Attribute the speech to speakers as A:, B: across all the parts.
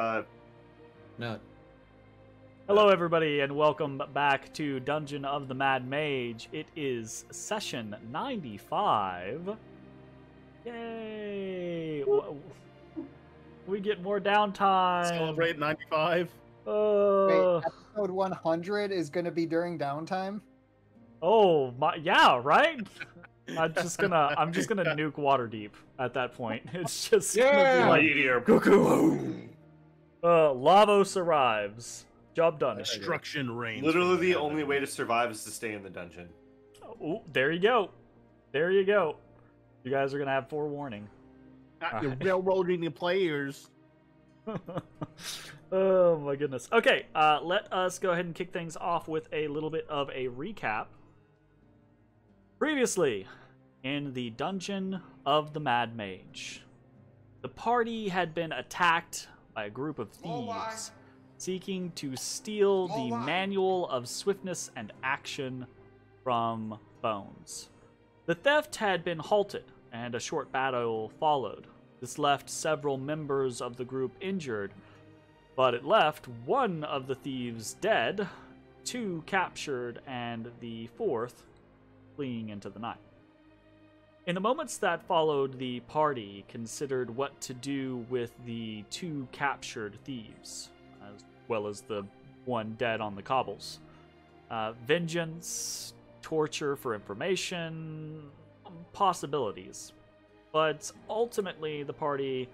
A: 95.
B: No.
C: Hello, everybody, and welcome back to Dungeon of the Mad Mage. It is session 95. Yay! We get more downtime.
A: Celebrate 95.
D: Wait, episode 100 is going to be during downtime?
C: Oh my! Yeah, right. I'm just gonna nuke Waterdeep at that point. It's just gonna be like
A: Meteor.
C: cuckoo. Lavos arrives. Job done.
A: Destruction reigns.
E: Literally, the only way to survive is to stay in the dungeon.
C: Oh, there you go. There you go. You guys are gonna have forewarning.
A: You're railroading the players.
C: Oh my goodness. Okay, let us go ahead and kick things off with a little bit of a recap. Previously, in the Dungeon of the Mad Mage, the party had been attacked by a group of thieves seeking to steal the Manual of Swiftness and Action from Bones. The theft had been halted, and a short battle followed. This left several members of the group injured, but it left one of the thieves dead, two captured, and the fourth fleeing into the night. In the moments that followed, the party considered what to do with the two captured thieves, as well as the one dead on the cobbles. Vengeance, torture for information, possibilities. But ultimately, the party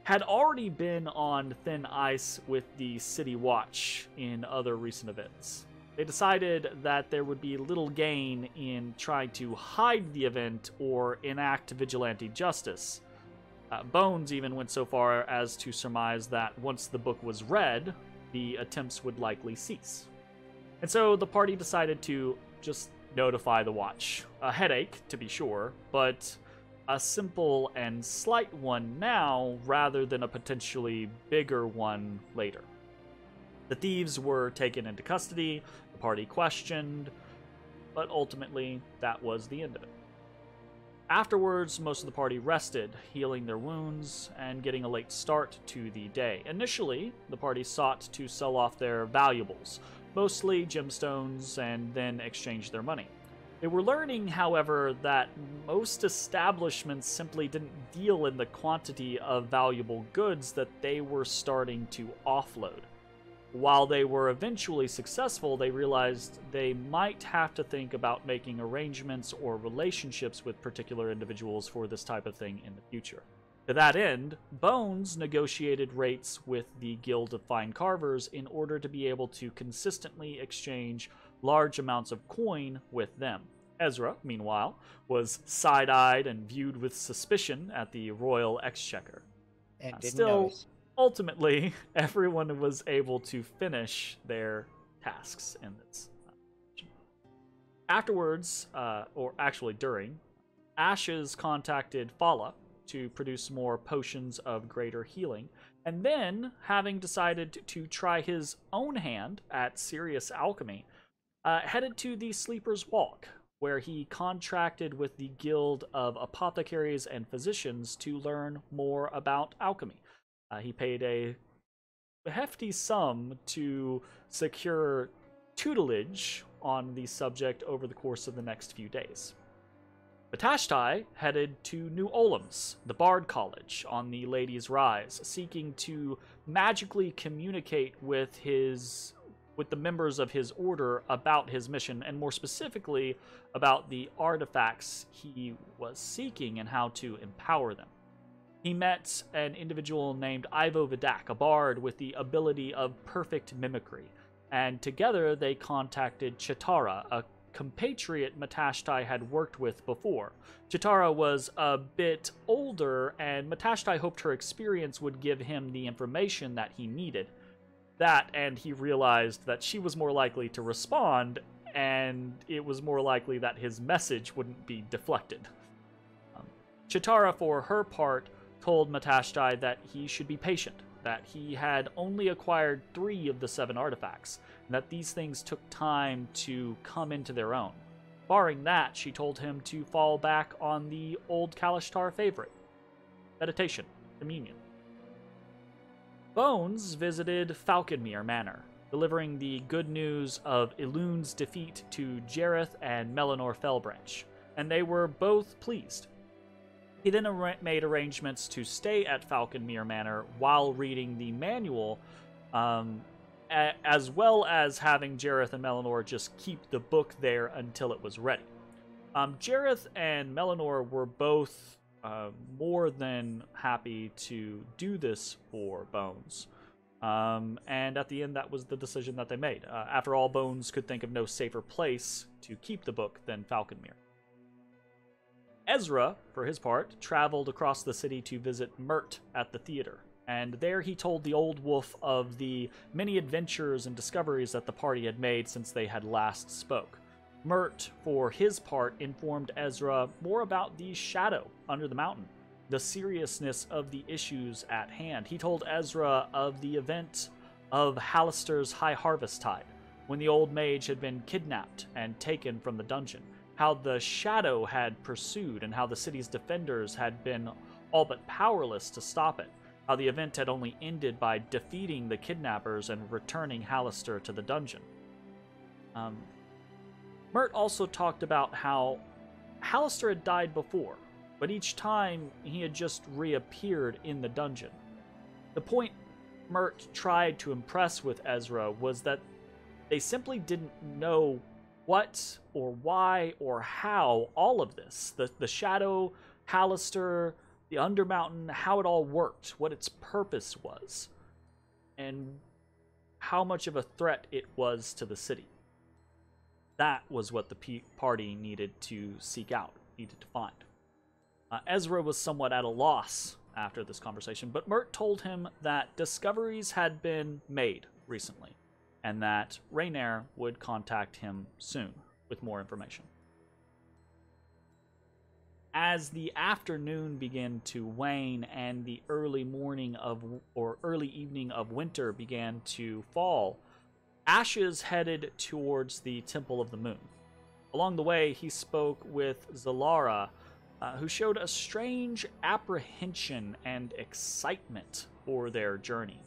C: had already been on thin ice with the City Watch in other recent events. They decided that there would be little gain in trying to hide the event or enact vigilante justice. Bones even went so far as to surmise that once the book was read, the attempts would likely cease. And so the party decided to just notify the Watch. A headache, to be sure, but a simple and slight one now rather than a potentially bigger one later. The thieves were taken into custody, the party questioned, but ultimately that was the end of it. Afterwards, most of the party rested, healing their wounds and getting a late start to the day. Initially, the party sought to sell off their valuables, mostly gemstones, and then exchange their money. They were learning, however, that most establishments simply didn't deal in the quantity of valuable goods that they were starting to offload. While they were eventually successful, they realized they might have to think about making arrangements or relationships with particular individuals for this type of thing in the future. To that end, Bones negotiated rates with the Guild of Fine Carvers in order to be able to consistently exchange large amounts of coin with them. Ezrah, meanwhile, was side-eyed and viewed with suspicion at the Royal Exchequer.
D: And didn't
C: Still,
D: notice.
C: ultimately, everyone was able to finish their tasks in this. Afterwards, or actually during, Ashes contacted Fala to produce more potions of greater healing, and then, having decided to try his own hand at serious alchemy, headed to the Sleeper's Walk, where he contracted with the Guild of Apothecaries and Physicians to learn more about alchemy. He paid a hefty sum to secure tutelage on the subject over the course of the next few days. Matashtai headed to New Olams, the Bard College, on the Lady's Rise, seeking to magically communicate with the members of his order about his mission, and more specifically about the artifacts he was seeking and how to empower them. He met an individual named Ivo Vidak, a bard with the ability of perfect mimicry, and together they contacted Chitara, a compatriot Matashtai had worked with before. Chitara was a bit older, and Matashtai hoped her experience would give him the information that he needed. That, and he realized that she was more likely to respond, and it was more likely that his message wouldn't be deflected. Chitara, for her part, told Matashtai that he should be patient, that he had only acquired 3 of the 7 artifacts, and that these things took time to come into their own. Barring that, she told him to fall back on the old Kalashtar favorite: meditation, communion. Bones visited Falconmere Manor, delivering the good news of Elun's defeat to Jareth and Melanor Fellbranch, and they were both pleased. He then made arrangements to stay at Falconmere Manor while reading the manual, as well as having Jareth and Melanor just keep the book there until it was ready. Jareth and Melanor were both more than happy to do this for Bones. And at the end, that was the decision that they made. After all, Bones could think of no safer place to keep the book than Falconmere. Ezrah, for his part, traveled across the city to visit Mert at the theater, and there he told the old wolf of the many adventures and discoveries that the party had made since they had last spoke. Mert, for his part, informed Ezrah more about the shadow under the mountain, the seriousness of the issues at hand. He told Ezrah of the event of Halaster's High Harvest Tide, when the old mage had been kidnapped and taken from the dungeon, how the shadow had pursued, and how the city's defenders had been all but powerless to stop it, how the event had only ended by defeating the kidnappers and returning Halaster to the dungeon. Mert also talked about how Halaster had died before, but each time he had just reappeared in the dungeon. The point Mert tried to impress with Ezrah was that they simply didn't know what or why or how all of this, the Shadow, Halaster, the Undermountain, how it all worked, what its purpose was, and how much of a threat it was to the city. That was what the party needed to seek out, needed to find. Ezrah was somewhat at a loss after this conversation, but Mert told him that discoveries had been made recently, and that Raynair would contact him soon with more information. As the afternoon began to wane and the early evening of winter began to fall, Ashes headed towards the Temple of the Moon. Along the way, he spoke with Zalara, who showed a strange apprehension and excitement for their journey.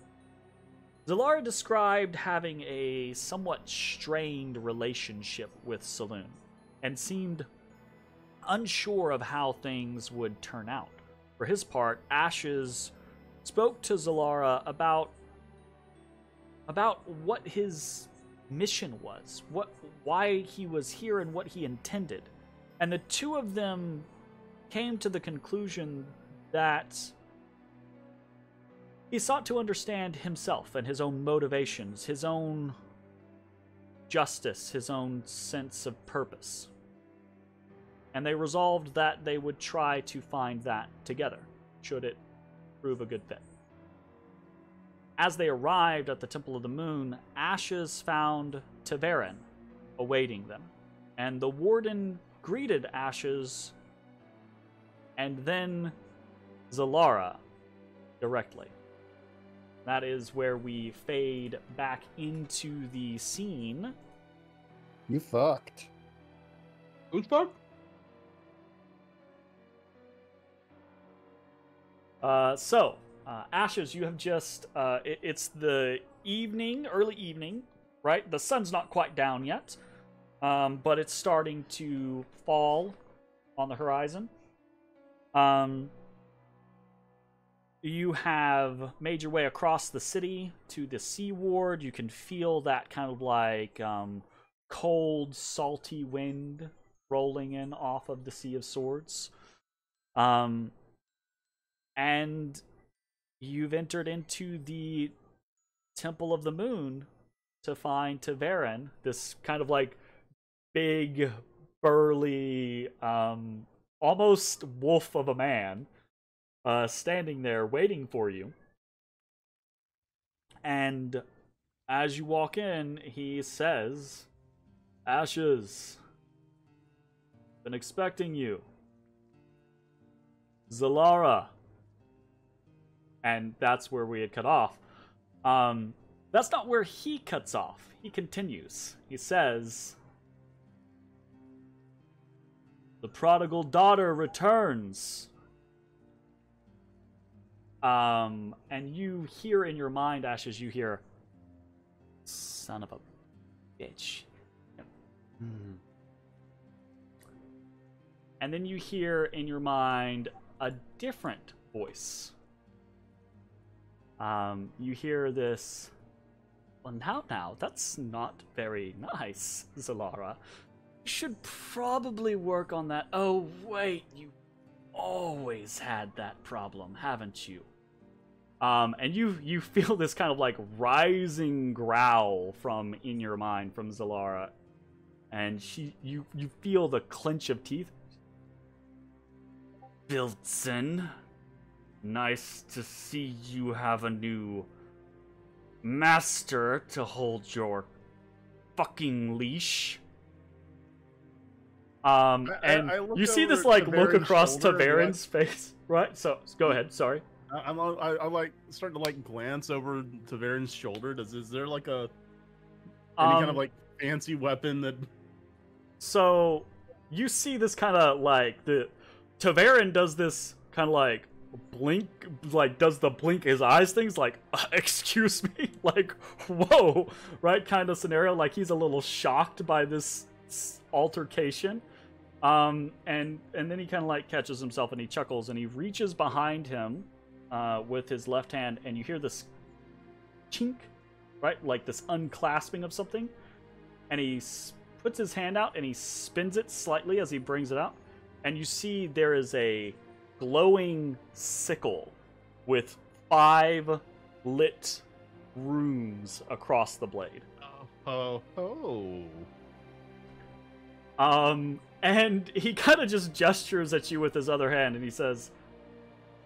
C: Zalara described having a somewhat strained relationship with Saloon, and seemed unsure of how things would turn out. For his part, Ashes spoke to Zalara about what his mission was, why he was here and what he intended. And the two of them came to the conclusion that he sought to understand himself and his own motivations, his own justice, his own sense of purpose. And they resolved that they would try to find that together, should it prove a good fit. As they arrived at the Temple of the Moon, Ashes found Ta'Veren awaiting them, and the warden greeted Ashes and then Zalara directly. That is where we fade back into the scene.
D: You fucked.
A: Who's fucked?
C: Ashes, you have just, it's the evening, early evening, right? The sun's not quite down yet, but it's starting to fall on the horizon. You have made your way across the city to the sea ward. You can feel that kind of like cold, salty wind rolling in off of the Sea of Swords. And you've entered into the Temple of the Moon to find Ta'Veren, this kind of like big, burly, almost wolf of a man, standing there waiting for you. And as you walk in, he says, "Ashes, been expecting you. Zalara." And that's where we had cut off. That's not where he cuts off. He continues. He says, "The prodigal daughter returns. And you hear in your mind, Ashes, you hear, son of a bitch. And then you hear in your mind a different voice. You hear this, well, now, that's not very nice, Zalara. You should probably work on that. Oh, wait, you always had that problem, haven't you? And you feel this kind of like rising growl from in your mind from Zalara. And you feel the clench of teeth. Bilton, nice to see you have a new master to hold your fucking leash. And
B: I
C: you see this
B: over
C: like
B: Tavaren's
C: look across
B: shoulder,
C: Tavaren's face, right? So go ahead. Sorry.
B: I like starting to like glance over Tavaren's shoulder. Is there like any kind of like fancy weapon that?
C: So you see this kind of like Tavaren does this kind of like blink, like does the blink his eyes things, like excuse me, like whoa, right kind of scenario. Like he's a little shocked by this altercation, and then he kind of like catches himself and he chuckles and he reaches behind him with his left hand, and you hear this chink, right, like this unclasping of something, and he puts his hand out and he spins it slightly as he brings it out. And you see there is a glowing sickle with 5 lit runes across the blade.
B: Oh.
C: And he kind of just gestures at you with his other hand and he says,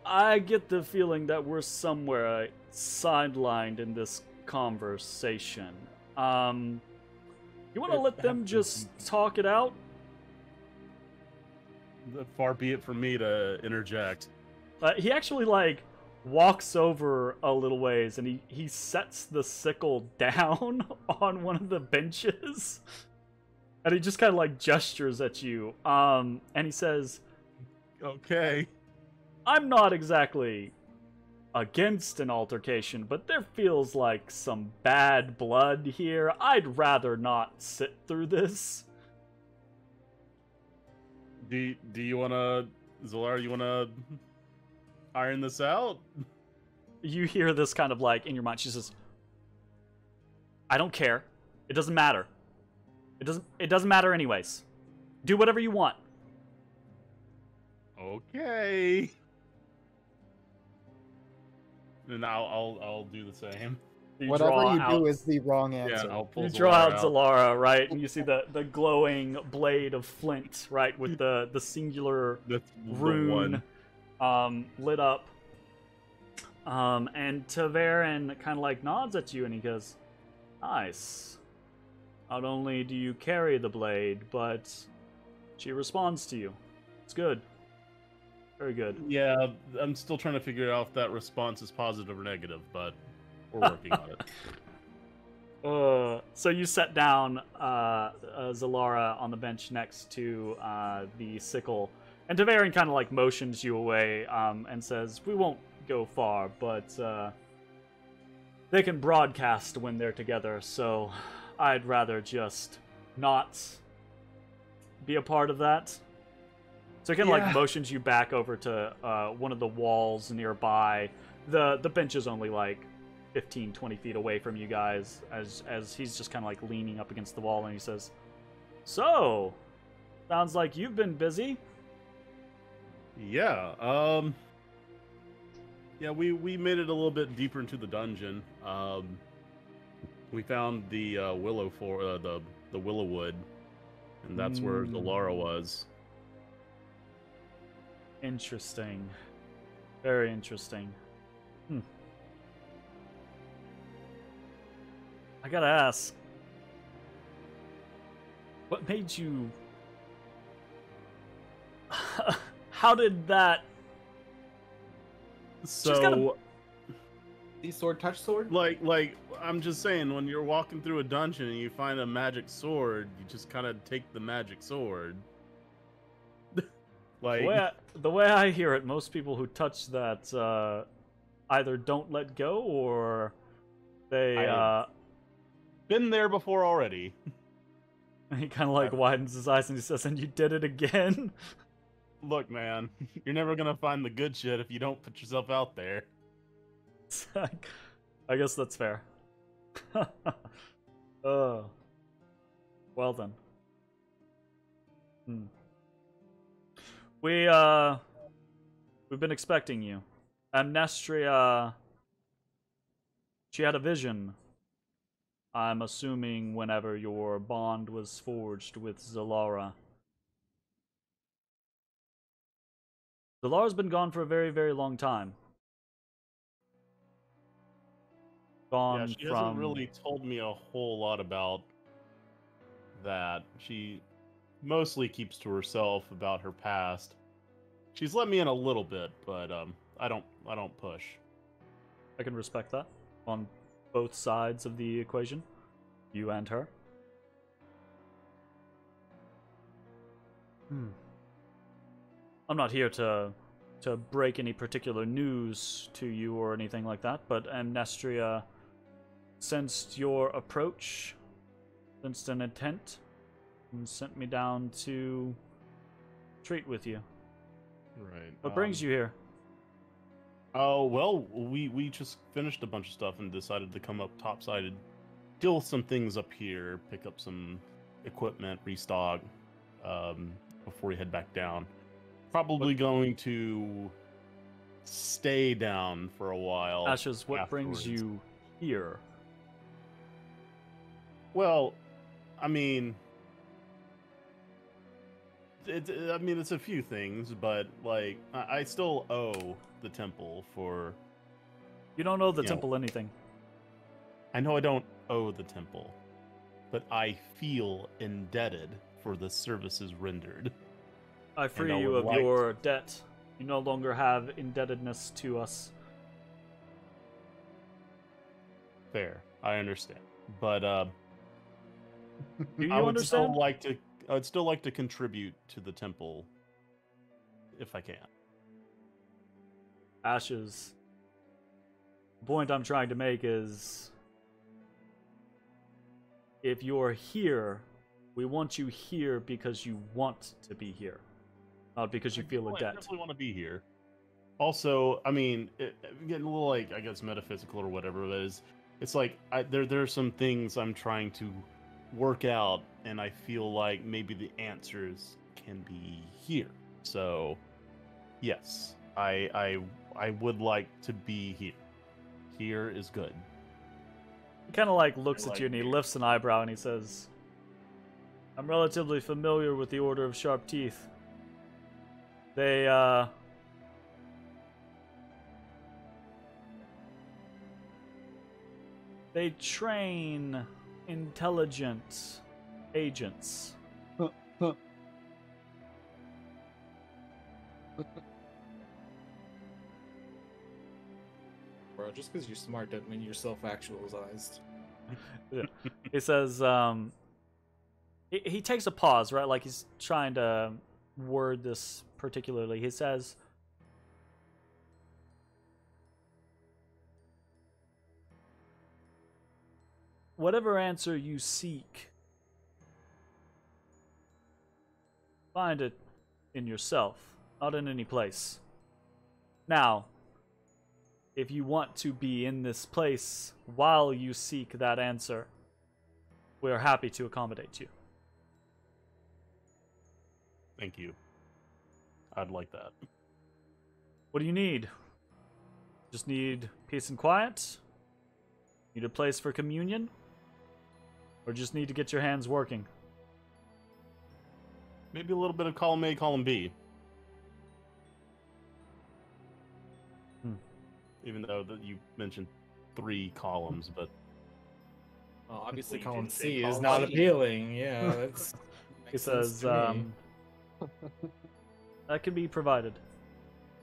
C: I get the feeling that we're somewhere sidelined in this conversation. You want to let them just talk it out?
B: Far be it from me to interject.
C: He actually like walks over a little ways and he sets the sickle down on one of the benches, and he just kind of like gestures at you. And he says,
B: "Okay,
C: I'm not exactly against an altercation, but there feels like some bad blood here. I'd rather not sit through this."
B: Do you wanna, Zalara? You wanna iron this out?
C: You hear this kind of like in your mind. She says, "I don't care. It doesn't matter. It doesn't matter anyways. Do whatever you want."
B: Okay. And I'll do the same.
D: Whatever you do is the wrong answer.
B: Yeah, I'll pull
C: You draw out
B: out.
C: Zalara, right? And you see the glowing blade of flint, right, with the singular
B: That's
C: rune lit up. And Tavaren kind of like nods at you and he goes, "Nice. Not only do you carry the blade, but she responds to you. It's good. Very good."
B: Yeah, I'm still trying to figure out if that response is positive or negative, but we're working on it.
C: So you set down Zalara on the bench next to the sickle, and Tavaren kind of like motions you away and says, "We won't go far, but they can broadcast when they're together, so I'd rather just not be a part of that." So he kind of like motions you back over to one of the walls nearby. The bench is only like 15, 20 feet away from you guys as he's just kind of like leaning up against the wall, and he says, "So, sounds like you've been busy."
B: Yeah, yeah, we made it a little bit deeper into the dungeon. We found the the willow wood, and that's where Zalara was.
C: Interesting. Very interesting. I gotta ask, what made you... How did that...
B: So,
A: The sword touch sword?
B: like, I'm just saying, when you're walking through a dungeon and you find a magic sword, you just kind of take the magic sword. Like,
C: The way I hear it, most people who touch that either don't let go or they
B: Been there before already.
C: he kind of like widens his eyes and he says, "And you did it again."
B: Look, man, you're never gonna find the good shit if you don't put yourself out there.
C: I guess that's fair. Oh. Well then. We've been expecting you. Amnestria, she had a vision. I'm assuming whenever your bond was forged with Zalara. Zalara's been gone for a very, very long time.
B: Yeah, she hasn't really told me a whole lot about that. She mostly keeps to herself about her past. She's let me in a little bit, but I don't push.
C: I can respect that on both sides of the equation, you and her. I'm not here to break any particular news to you or anything like that, but Amnestria sensed your approach, sensed an intent, and sent me down to treat with you.
B: Right.
C: What brings you here?
B: Oh, well, we just finished a bunch of stuff and decided to come up topsided, deal with some things up here, pick up some equipment, restock, before we head back down. Probably going to stay down for a while.
C: Ashes, what
B: afterwards.
C: brings you here?
B: Well, I mean, it's a few things, but like I still owe the temple for.
C: You don't owe the temple anything.
B: I know I don't owe the temple, but I feel indebted for the services rendered.
C: I free you of your debt. You no longer have indebtedness to us.
B: Fair, I understand, but
C: do you
B: I would
C: understand?
B: I'd still like to contribute to the temple if I can.
C: Ashes. The point I'm trying to make is, if you're here, we want you here because you want to be here, not because you feel a debt.
B: I definitely want to be here. Also, I mean, getting a little, like, I guess, metaphysical or whatever it is. It's like there are some things I'm trying to work out, and I feel like maybe the answers can be here. So, yes, I would like to be here. Here is good.
C: He kind of like looks at you and he lifts an eyebrow and he says, "I'm relatively familiar with the Order of Sharp Teeth. They train intelligent agents."
A: Bro, just because you're smart doesn't mean you're self-actualized.
C: Yeah. He says, he takes a pause, right? Like he's trying to word this particularly. He says, "Whatever answer you seek, find it in yourself, not in any place. Now, if you want to be in this place while you seek that answer, we are happy to accommodate you."
B: Thank you. I'd like that.
C: What do you need? Just need peace and quiet? Need a place for communion? Or just need to get your hands working?
B: Maybe a little bit of column A, column B. Even though you mentioned 3 columns, but
A: Well, obviously,
E: You
A: column
E: didn't say
A: C is
E: column
A: not
E: C.
A: appealing. Yeah, that's.
C: He says, that can be provided.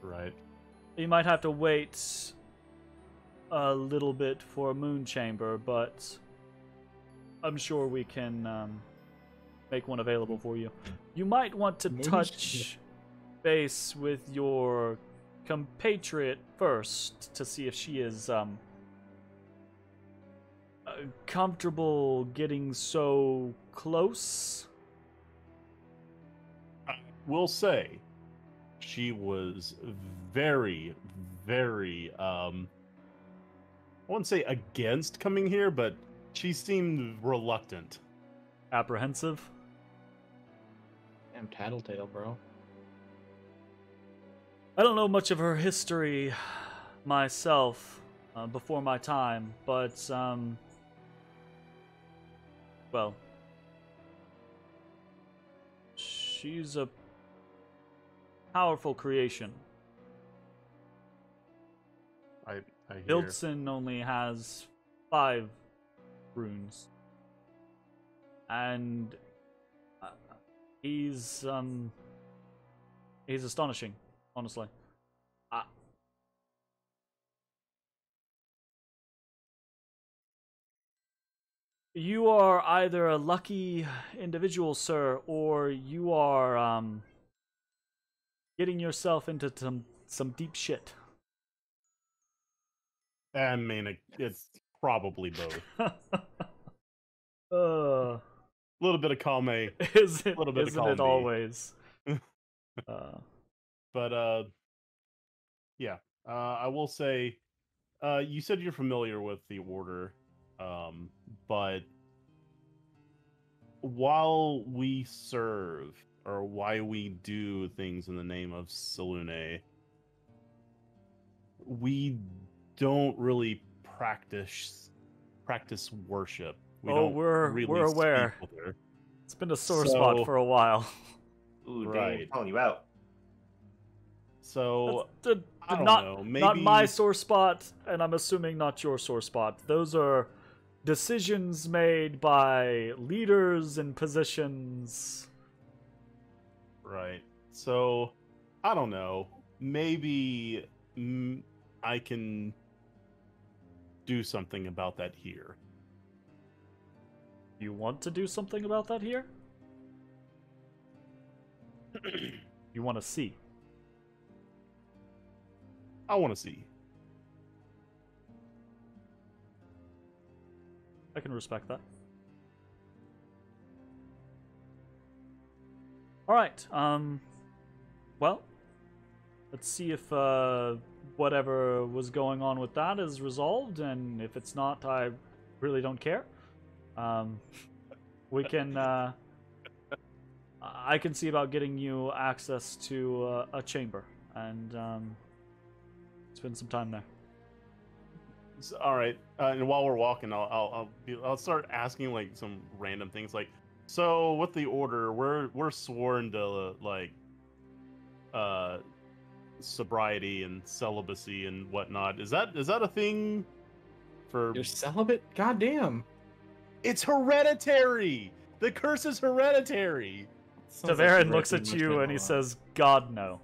B: right.
C: You might have to wait a little bit for a moon chamber, but I'm sure we can make one available for you. You might want to
A: Moon
C: touch base with your compatriot first to see if she is comfortable getting so close.
B: I will say, she was very, very, I wouldn't say against coming here, but she seemed reluctant.
C: Apprehensive.
A: Damn tattletale, bro.
C: I don't know much of her history myself before my time, but well, she's a powerful creation.
B: I hear.
C: Hildson only has 5 runes, and he's astonishing, honestly. You are either a lucky individual, sir, or you are getting yourself into some deep shit.
B: I mean, it's probably both.
C: A
B: little bit of column A.
C: Isn't
B: little bit of column
C: it
B: B.
C: always?
B: But yeah. I will say, you said you're familiar with the order, but while we serve, or why we do things in the name of Selune, we don't really practice worship.
C: We're aware.
B: Speak with her.
C: It's been a sore spot for a while.
E: Ooh,
B: Right.
E: dang, calling you out.
B: So I don't
C: not,
B: know. Maybe
C: not my sore spot, and I'm assuming not your sore spot. Those are decisions made by leaders and positions.
B: Right. So I don't know. Maybe I can do something about that here.
C: You want to do something about that here? You want to see?
B: I want to see.
C: I can respect that. Alright, well, let's see if, whatever was going on with that is resolved, and if it's not, I really don't care. We can, I can see about getting you access to a chamber, and, spend some time there.
B: All right. And while we're walking, I'll start asking like some random things, like, so with the order, we're sworn to like sobriety and celibacy and whatnot. Is that a thing for?
A: You're celibate? Goddamn.
B: It's hereditary. The curse is hereditary.
C: Tavarin looks at you and he says, "God, no."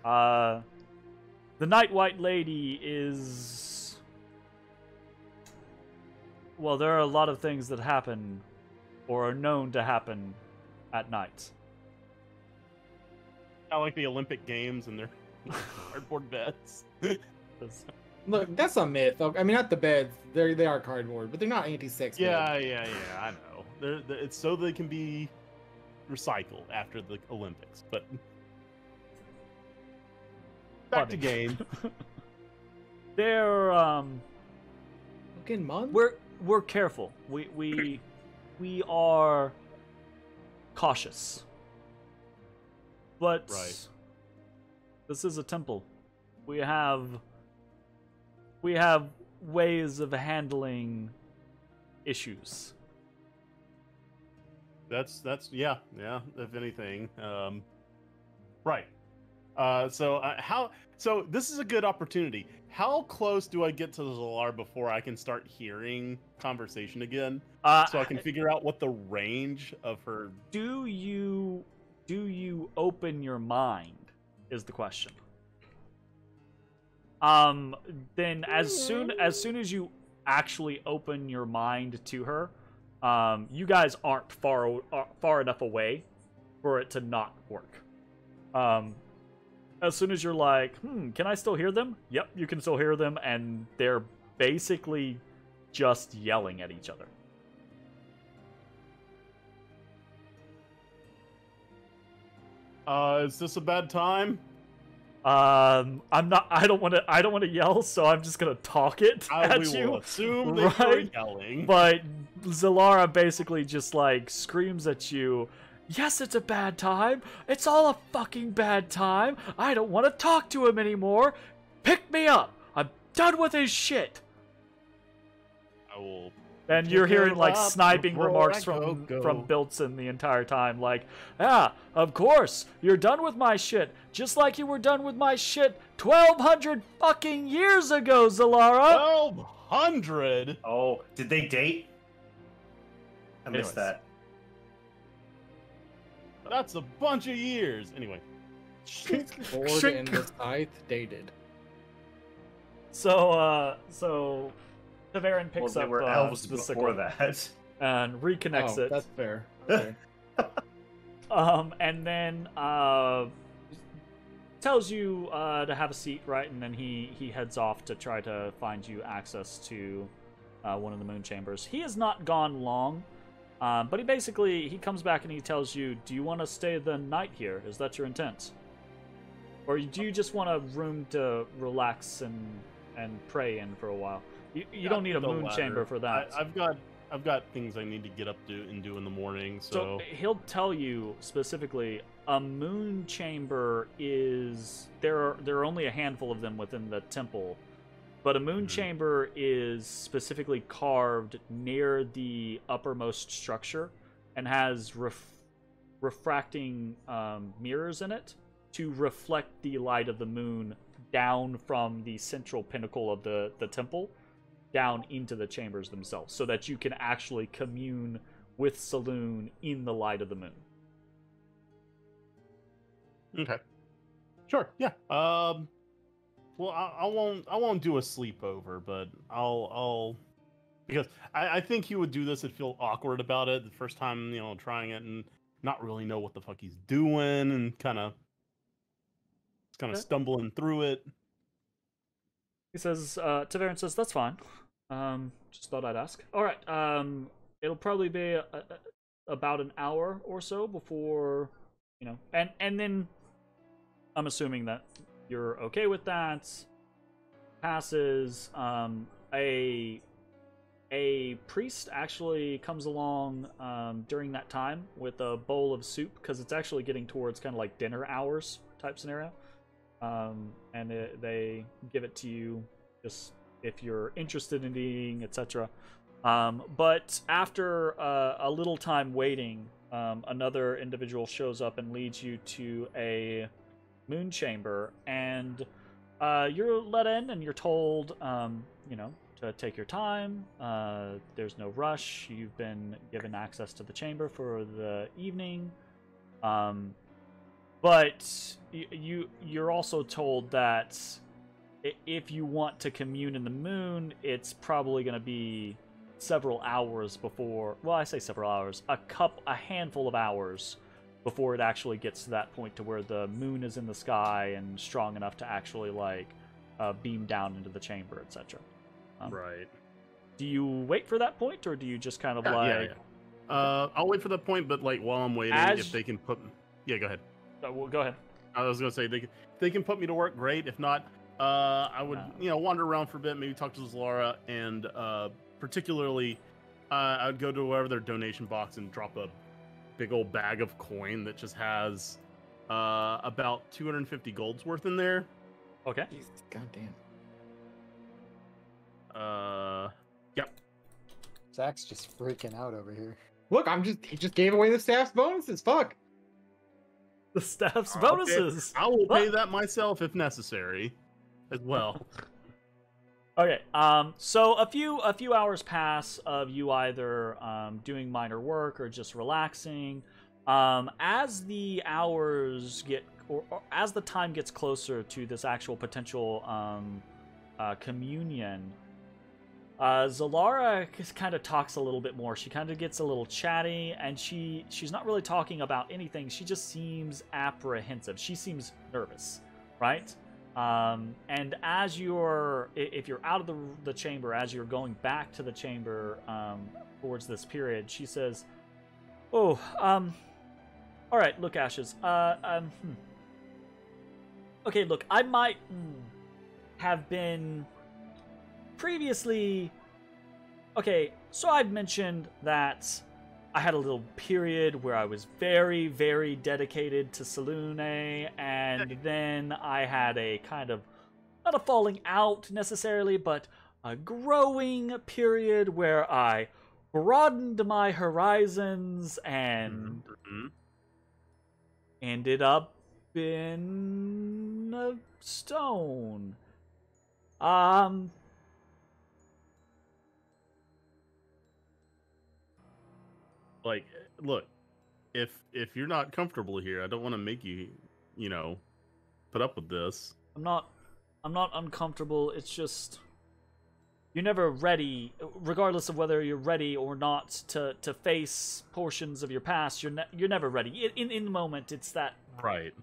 C: The Night White Lady is... Well, there are a lot of things that happen, or are known to happen, at night.
B: I like the Olympic Games and their cardboard beds.
A: Look, that's a myth. I mean, not the beds. They are cardboard, but they're not anti-sex beds.
B: Yeah. I know. It's so they can be recycled after the Olympics. But back to game.
C: They're
A: Fucking month.
C: we're careful. We are cautious. But
B: Right.
C: This is a temple. We have ways of handling issues.
B: That's yeah. If anything, right. So this is a good opportunity. How close do I get to the Zalar before I can start hearing conversation again? So I can figure out what the range of her.
C: Do you open your mind? Is the question. Then as soon as you actually open your mind to her, you guys aren't far enough away for it to not work. As soon as you're like, can I still hear them? Yep, you can still hear them, and they're basically just yelling at each other.
B: Is this a bad time?
C: I don't want to yell, so I'm just gonna talk it at
B: We
C: you.
B: will assume that you're yelling.
C: But Zalara basically just like screams at you. Yes, it's a bad time. It's all a fucking bad time. I don't want to talk to him anymore. Pick me up. I'm done with his shit.
B: I will.
C: And you're hearing like
B: up
C: sniping
B: before
C: remarks
B: I
C: from
B: go.
C: Biltzen the entire time, like, of course, you're done with my shit, just like you were done with my shit 1,200 fucking years ago, Zalara.
B: 1,200.
E: Oh, did they date? I
C: Anyways.
E: missed that.
B: That's a bunch of years. Anyway.
A: Ford and the Scythe dated.
C: So Taverin
E: Well,
C: picks
E: they
C: up
E: were elves
C: the
E: before
C: sickle
E: that.
C: and reconnects
A: Oh,
C: it.
A: that's fair. Okay.
C: And then tells you to have a seat, right? And then he heads off to try to find you access to one of the moon chambers. He has not gone long, but he comes back and he tells you, do you want to stay the night here? Is that your intent? Or do you just want a room to relax and pray in for a while? You don't need a moon chamber for that.
B: I've got things I need to get up to and do in the morning. So
C: he'll tell you specifically, a moon chamber is there are only a handful of them within the temple, but a moon chamber is specifically carved near the uppermost structure and has refracting mirrors in it to reflect the light of the moon down from the central pinnacle of the temple down into the chambers themselves, so that you can actually commune with Saloon in the light of the moon.
B: Okay. Sure. Yeah. Well, I won't do a sleepover, but I'll because I think he would do this and feel awkward about it the first time, trying it and not really know what the fuck he's doing and kind of stumbling through it.
C: He says, Taverin says, that's fine. Just thought I'd ask. All right. It'll probably be about an hour or so before, and then I'm assuming that you're okay with that. Passes. A priest actually comes along during that time with a bowl of soup, because it's actually getting towards kind of like dinner hours type scenario. And they give it to you just if you're interested in eating, etc. But after a little time waiting, another individual shows up and leads you to a moon chamber, and you're let in and you're told, to take your time. There's no rush. You've been given access to the chamber for the evening. But you're also told that if you want to commune in the moon, it's probably going to be several hours before. Well, I say several hours, a handful of hours before it actually gets to that point to where the moon is in the sky and strong enough to actually beam down into the chamber, etc.
B: Right.
C: Do you wait for that point, or do you just kind of
B: Yeah. I'll wait for that point, but while I'm waiting, if they can put. Yeah, go ahead.
C: Well, go ahead.
B: I was gonna say they can put me to work. Great. If not, I would wander around for a bit, maybe talk to Zalara, and particularly, I would go to wherever their donation box and drop a big old bag of coin that just has about 250 gold's worth in there.
C: Okay.
A: Jesus, goddamn.
B: Yep.
D: Zach's just freaking out over here.
A: Look, he just gave away the staff's bonuses. Fuck.
C: The staff's bonuses.
B: I will pay that myself if necessary, as well.
C: Okay. So a few hours pass of you either doing minor work or just relaxing. As the hours get, or as the time gets closer to this actual potential communion, Zalara kind of talks a little bit more. She kind of gets a little chatty, and she's not really talking about anything. She just seems apprehensive. She seems nervous, right? And as if you're out of the chamber, as you're going back to the chamber towards this period, she says, "Oh, all right, look, Ashes. Okay, look, I might have been previously. Okay, so I'd mentioned that I had a little period where I was very, very dedicated to Selûne, and then I had a kind of, not a falling out necessarily, but a growing period where I broadened my horizons and ended up in a stone.
B: Like, look, if you're not comfortable here, I don't want to make you, put up with this.
C: I'm not uncomfortable. It's just you're never ready, regardless of whether you're ready or not to face portions of your past. You're never ready. In the moment, it's that.
B: Right.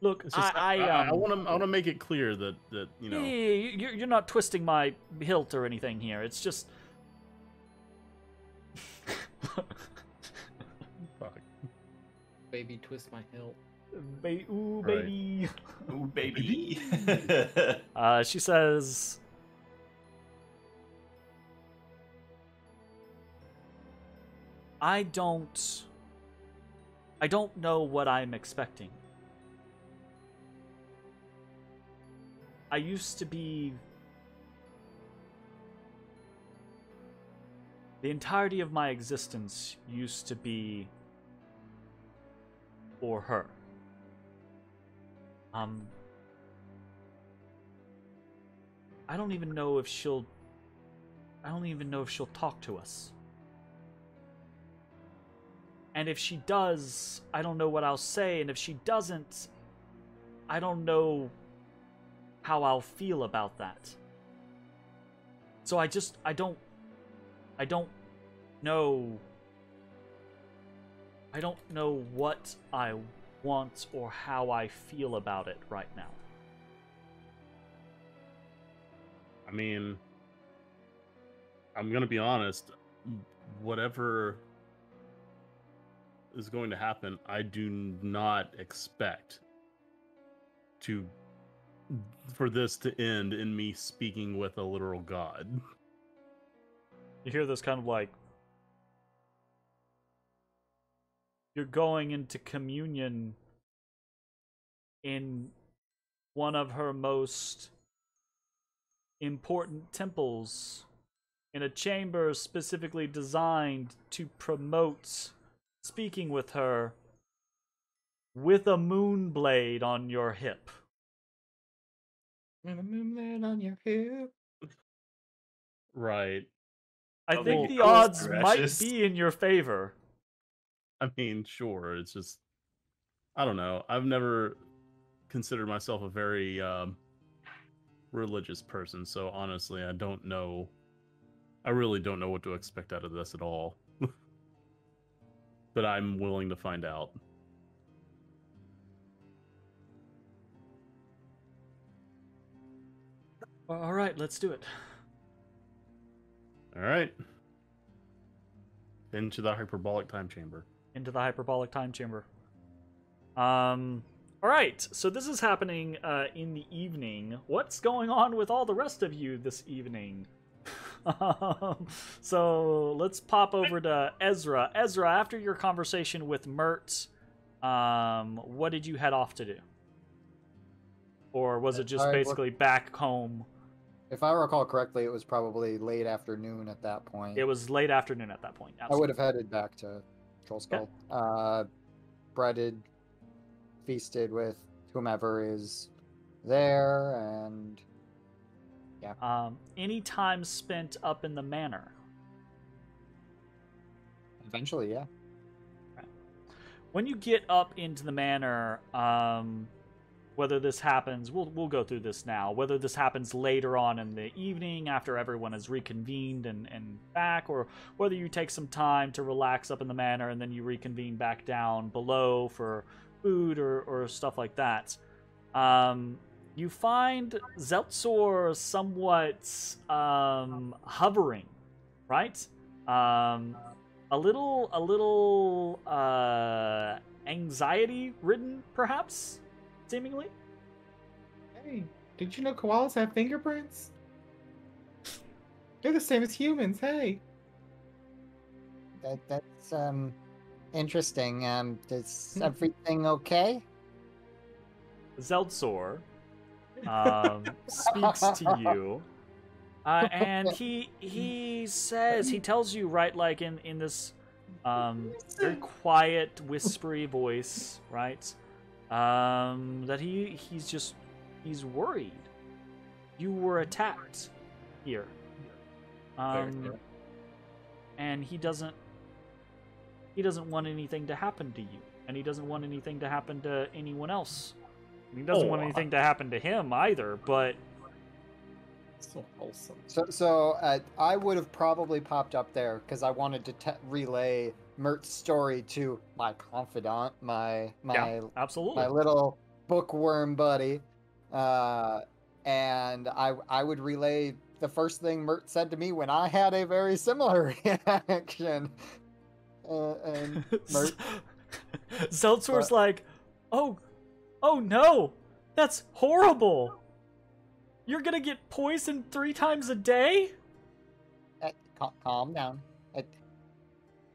C: Look,
B: it's just, I want to make it clear that
C: you're not twisting my hilt or anything here. It's just.
B: Fuck.
A: Baby, twist my hilt.
C: Ooh,
B: Right.
C: baby.
F: Ooh, baby.
C: She says, I don't know what I'm expecting. I used to be... The entirety of my existence used to be for her. I don't even know if she'll talk to us. And if she does, I don't know what I'll say, and if she doesn't, I don't know how I'll feel about that. So I don't know. I don't know what I want or how I feel about it right now.
B: I mean, I'm gonna be honest. Whatever is going to happen, I do not expect for this to end in me speaking with a literal god.
C: You hear this kind of like, you're going into communion in one of her most important temples, in a chamber specifically designed to promote speaking with her, with a moon blade on your hip.
A: And a moonlight on your hip.
B: Right.
C: I think
B: well,
C: the
F: cool,
C: odds might
F: Precious.
C: be in your favor.
B: I mean, sure. It's just, I don't know. I've never considered myself a very religious person, so honestly, I don't know. I really don't know what to expect out of this at all. But I'm willing to find out.
C: All right, let's do it.
B: All right. Into the hyperbolic time chamber.
C: Into the hyperbolic time chamber. All right, so this is happening in the evening. What's going on with all the rest of you this evening? So let's pop over to Ezrah. Ezrah, after your conversation with Mert, what did you head off to do? Or was it just basically back home?
D: If I recall correctly, it was probably late afternoon at that point.
C: It was late afternoon at that point.
D: I would have headed back to Troll Skull. Breaded, feasted with whomever is there, and yeah.
C: Any time spent up in the manor?
D: Eventually, yeah.
C: When you get up into the manor, Whether this happens, we'll go through this now. Whether this happens later on in the evening after everyone has reconvened and back, or whether you take some time to relax up in the manor and then you reconvene back down below for food or stuff like that. You find Zeltzor somewhat hovering, right? A little anxiety-ridden, perhaps, seemingly.
A: Hey, did you know koalas have fingerprints? They're the same as humans. Hey.
D: That's interesting. Is everything okay?
C: Zeltzor speaks to you, and he tells you, right, like in this very quiet, whispery voice, right, that he's worried. You were attacked here, and he doesn't want anything to happen to you, and he doesn't want anything to happen to anyone else. He doesn't want anything to happen to him either, but...
A: So wholesome.
D: So I would have probably popped up there because I wanted to relay Mert's story to my confidant, my
C: absolutely,
D: my little bookworm buddy, and I would relay the first thing Mert said to me when I had a very similar reaction. And Mert,
C: Zeltzor's like, oh no, that's horrible. You're gonna get poisoned 3 times a day?
D: Calm down.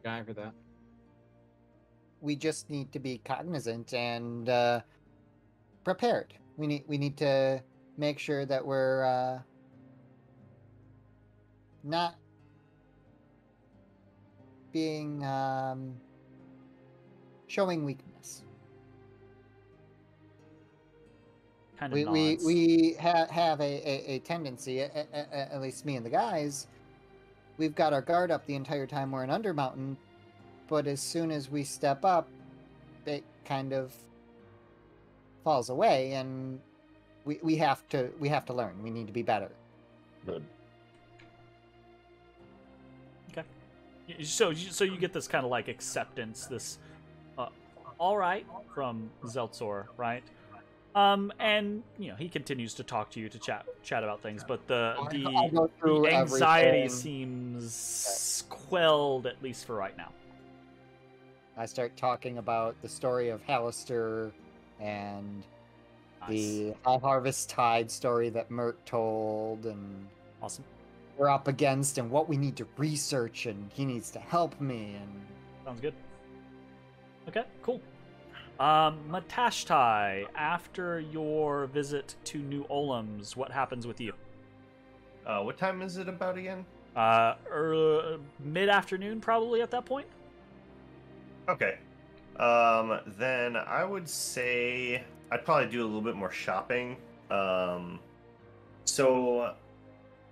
A: Guy for that.
D: We just need to be cognizant and prepared. We need to make sure that we're not being showing weakness.
C: Kind of nods.
D: We have a tendency, at least me and the guys, we've got our guard up the entire time we're in Undermountain, but as soon as we step up, it kind of falls away, and we have to learn. We need to be better.
B: Good.
C: Okay. So you get this kind of like acceptance, this all right from Zeltzor, right? And you know, he continues to talk to you to chat about things, but the anxiety
D: everything.
C: seems quelled, at least for right now.
D: I start talking about the story of Halaster and the High Harvest Tide story that Mert told, and
C: awesome.
D: We're up against and what we need to research, and he needs to help me. And
C: sounds good. Okay, cool. Matashtai, after your visit to New Olams, what happens with you?
E: What time is it about again?
C: Mid-afternoon, probably, at that point.
E: Okay. Then I would say I'd probably do a little bit more shopping. So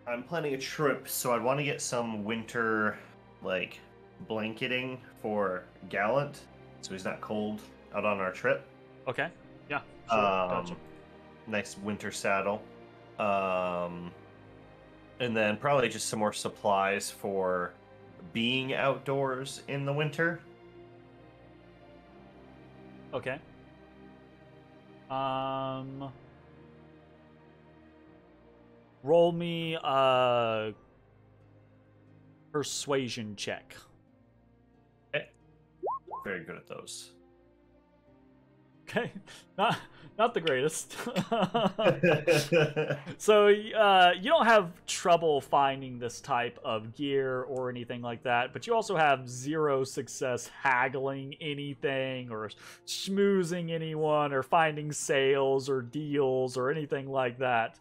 E: I'm planning a trip, so I'd want to get some winter, like, blanketing for Gallant, so he's not cold out on our trip.
C: Okay. Yeah. Sure. Gotcha.
E: Nice winter saddle. And then probably just some more supplies for being outdoors in the winter.
C: Okay. Roll me a persuasion check.
E: Okay. Very good at those.
C: Okay, not the greatest. So you don't have trouble finding this type of gear or anything like that, but you also have 0 success haggling anything or schmoozing anyone or finding sales or deals or anything like that.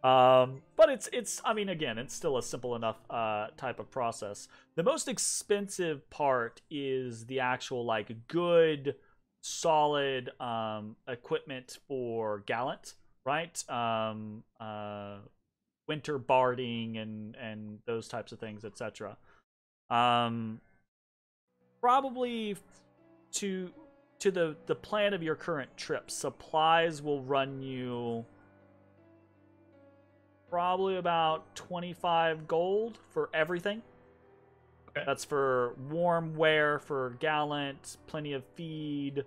C: But it's I mean, again, it's still a simple enough type of process. The most expensive part is the actual, like, good, solid equipment for Gallant, right? Winter barding and those types of things, etc. Probably to the plan of your current trip, supplies will run you probably about 25 gold for everything.
E: Okay.
C: That's for warm wear for Gallant, plenty of feed,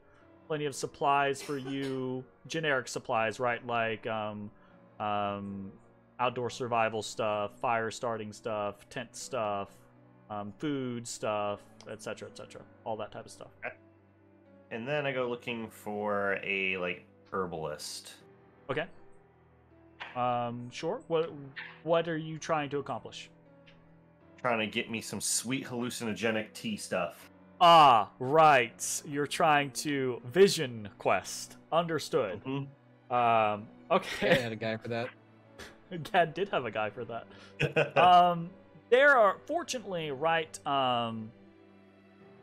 C: plenty of supplies for you, generic supplies, right? Like outdoor survival stuff, fire starting stuff, tent stuff, food stuff, etc., etc. All that type of stuff.
E: Okay. And then I go looking for a like herbalist.
C: Okay. Sure. What are you trying to accomplish?
E: Trying to get me some sweet hallucinogenic tea stuff.
C: Ah, right. You're trying to vision quest. Understood.
E: Mm-hmm.
C: Okay.
A: I had a guy for that.
C: Gad did have a guy for that. There are fortunately, right,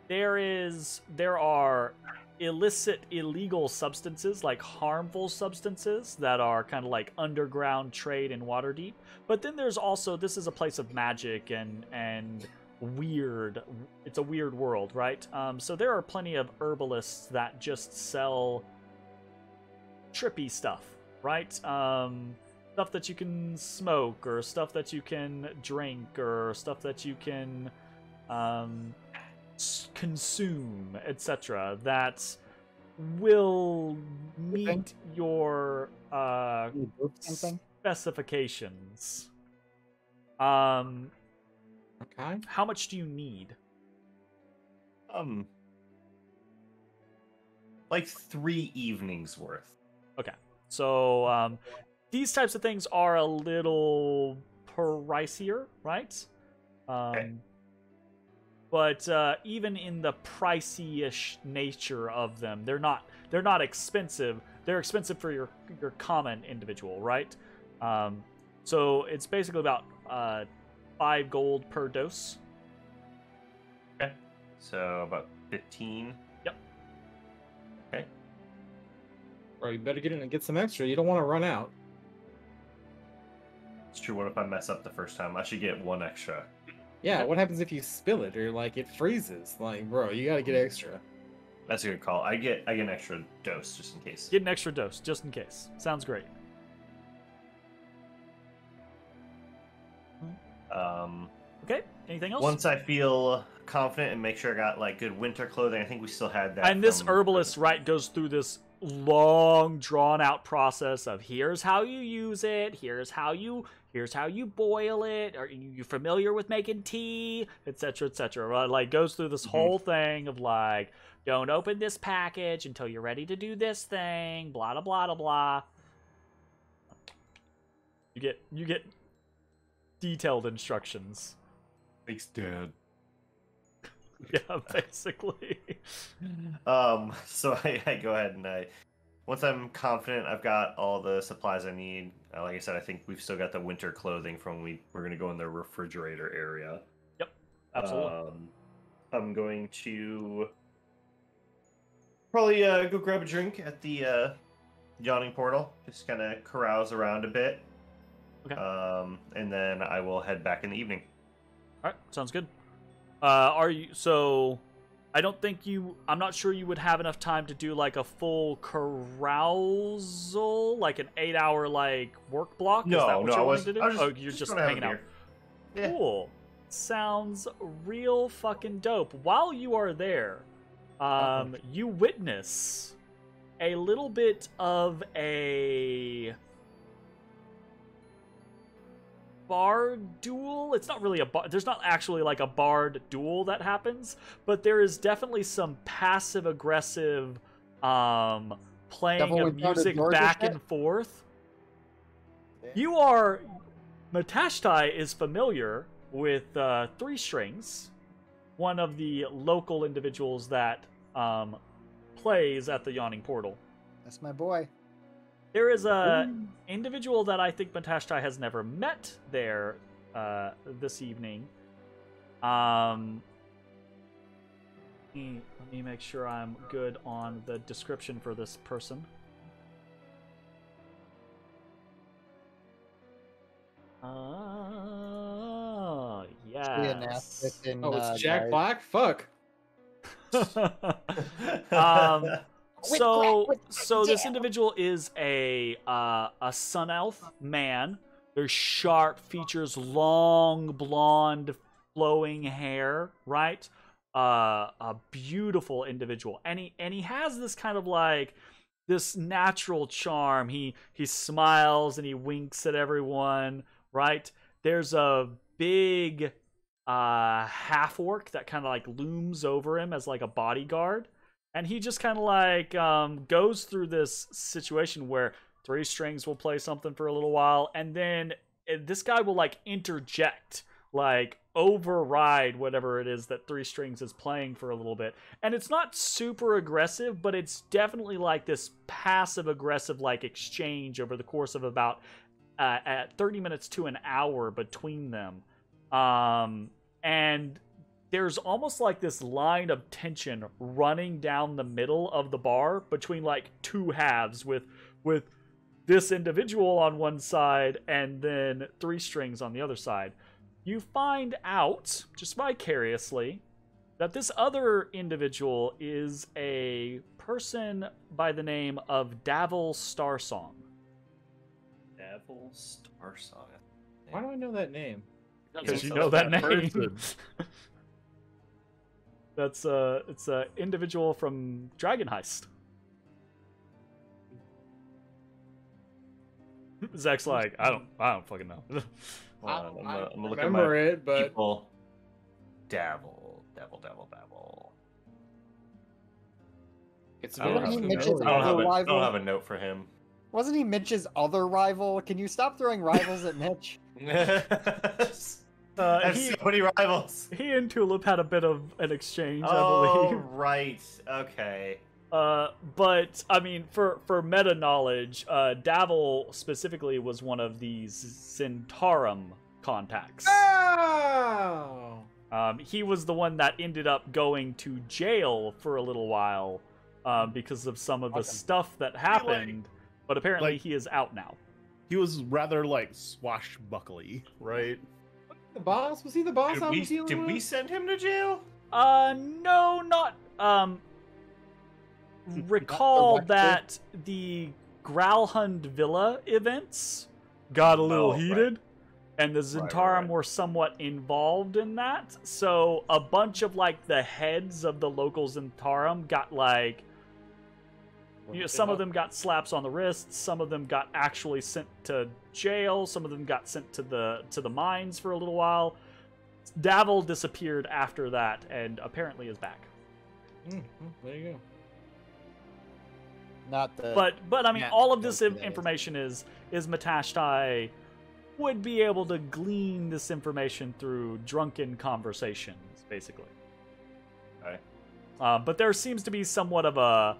C: there are illicit, illegal substances, like harmful substances that are kind of like underground trade in Waterdeep. But then there's also, this is a place of magic and weird. It's a weird world, right? So there are plenty of herbalists that just sell trippy stuff, right? Stuff that you can smoke, or stuff that you can drink, or stuff that you can consume, etc. That will meet your specifications.
A: Okay.
C: How much do you need?
E: Like 3 evenings worth.
C: Okay, so these types of things are a little pricier, right?
E: Okay.
C: But even in the pricey-ish nature of them, they're not expensive. They're expensive for your common individual, right? So it's basically about 5 gold per dose.
E: Okay. So about 15.
C: Yep.
E: Okay.
A: Bro, you better get in and get some extra. You don't want to run out.
E: It's true. What if I mess up the first time? I should get 1 extra.
A: Yeah, what happens if you spill it or like it freezes? Like, bro, you gotta get extra.
E: That's a good call. I get an extra dose just in case.
C: Get an extra dose, just in case. Sounds great. Okay, anything else?
E: Once I feel confident and make sure I got like good winter clothing, I think we still had that.
C: And this herbalist, right, goes through this long, drawn-out process of here's how you use it, here's how you boil it, are you familiar with making tea, etc., etc. Right? Like goes through this whole thing of like, don't open this package until you're ready to do this thing, blah blah blah blah blah. You get detailed instructions.
E: Thanks, Dad.
C: Yeah, basically.
E: So I go ahead and once I'm confident I've got all the supplies I need, like I said, I think we've still got the winter clothing from we're going to go in the refrigerator area.
C: Yep, absolutely.
E: I'm going to probably go grab a drink at the yawning portal, just kind of carouse around a bit.
C: Okay.
E: And then I will head back in the evening.
C: All right, sounds good. Are you so? I'm not sure you would have enough time to do like a full carousal, like an 8-hour like work block. Is that what you're wanting to do? You're just hanging out.
E: Yeah.
C: Cool. Sounds real fucking dope. While you are there, you witness a little bit of a bard duel. It's not really there's not actually like a bard duel that happens, but there is definitely some passive aggressive playing of music back and forth. Matashtai is familiar with 3 Strings, one of the local individuals that plays at the Yawning Portal.
D: That's my boy.
C: There is a individual that I think Matashtai has never met there this evening. Let me make sure I'm good on the description for this person.
D: Yes.
A: Oh, it's Jack Black? Fuck.
C: So this individual is a sun elf man. Their sharp features, long blonde flowing hair, right? A beautiful individual, and he has this kind of like this natural charm. He smiles and he winks at everyone, right? There's a big half orc that kind of like looms over him as like a bodyguard, and he just kind of like goes through this situation where Three Strings will play something for a little while, and then this guy will like interject, like override whatever it is that Three Strings is playing for a little bit. And it's not super aggressive, but it's definitely like this passive aggressive like exchange over the course of about at 30 minutes to an hour between them. And there's almost like this line of tension running down the middle of the bar between like two halves with this individual on one side and then Three Strings on the other side. You find out, just vicariously, that this other individual is a person by the name of Davil Starsong.
E: Davil Starsong.
A: Why do I know that name?
C: Because you know that name. It's a individual from Dragon Heist. Zach's like, I don't fucking know.
E: I'm gonna look at
A: remember
E: my
A: it, but
E: people. Davil.
A: it's
E: I don't,
A: very
E: have,
D: Mitch's
A: familiar.
E: I
D: other
E: don't
D: rival.
E: have a note for him.
D: Wasn't he Mitch's other rival? Can you stop throwing rivals at Mitch?
E: I have so many rivals.
C: He and Tulip had a bit of an exchange, I
E: Oh,
C: believe.
E: right. Okay.
C: But I mean, for meta knowledge, Davil specifically was one of these Zentarum contacts.
A: Oh!
C: He was the one that ended up going to jail for a little while because of some of the stuff that happened. But apparently,
B: Like-
C: he is out now.
B: He was rather like swashbuckly, right?
A: The boss? Was he the boss I was dealing
E: Did
A: with?
E: we send him to jail?
C: No, not recall
D: directly.
C: that the Growlhund Villa events got a little
E: Oh, right.
C: heated, and the Zentarum
E: right.
C: were somewhat involved in that. So a bunch of like the heads of the local Zentarum got like, you know, some of them got slaps on the wrists, some of them got actually sent to jail, some of them got sent to the mines for a little while. Davil disappeared after that and apparently is back.
A: There you go.
D: Not the.
C: But I mean,
D: Yeah,
C: all of this
D: those days.
C: information is Matashtai would be able to glean this information through drunken conversations, basically.
E: Okay.
C: But there seems to be somewhat of a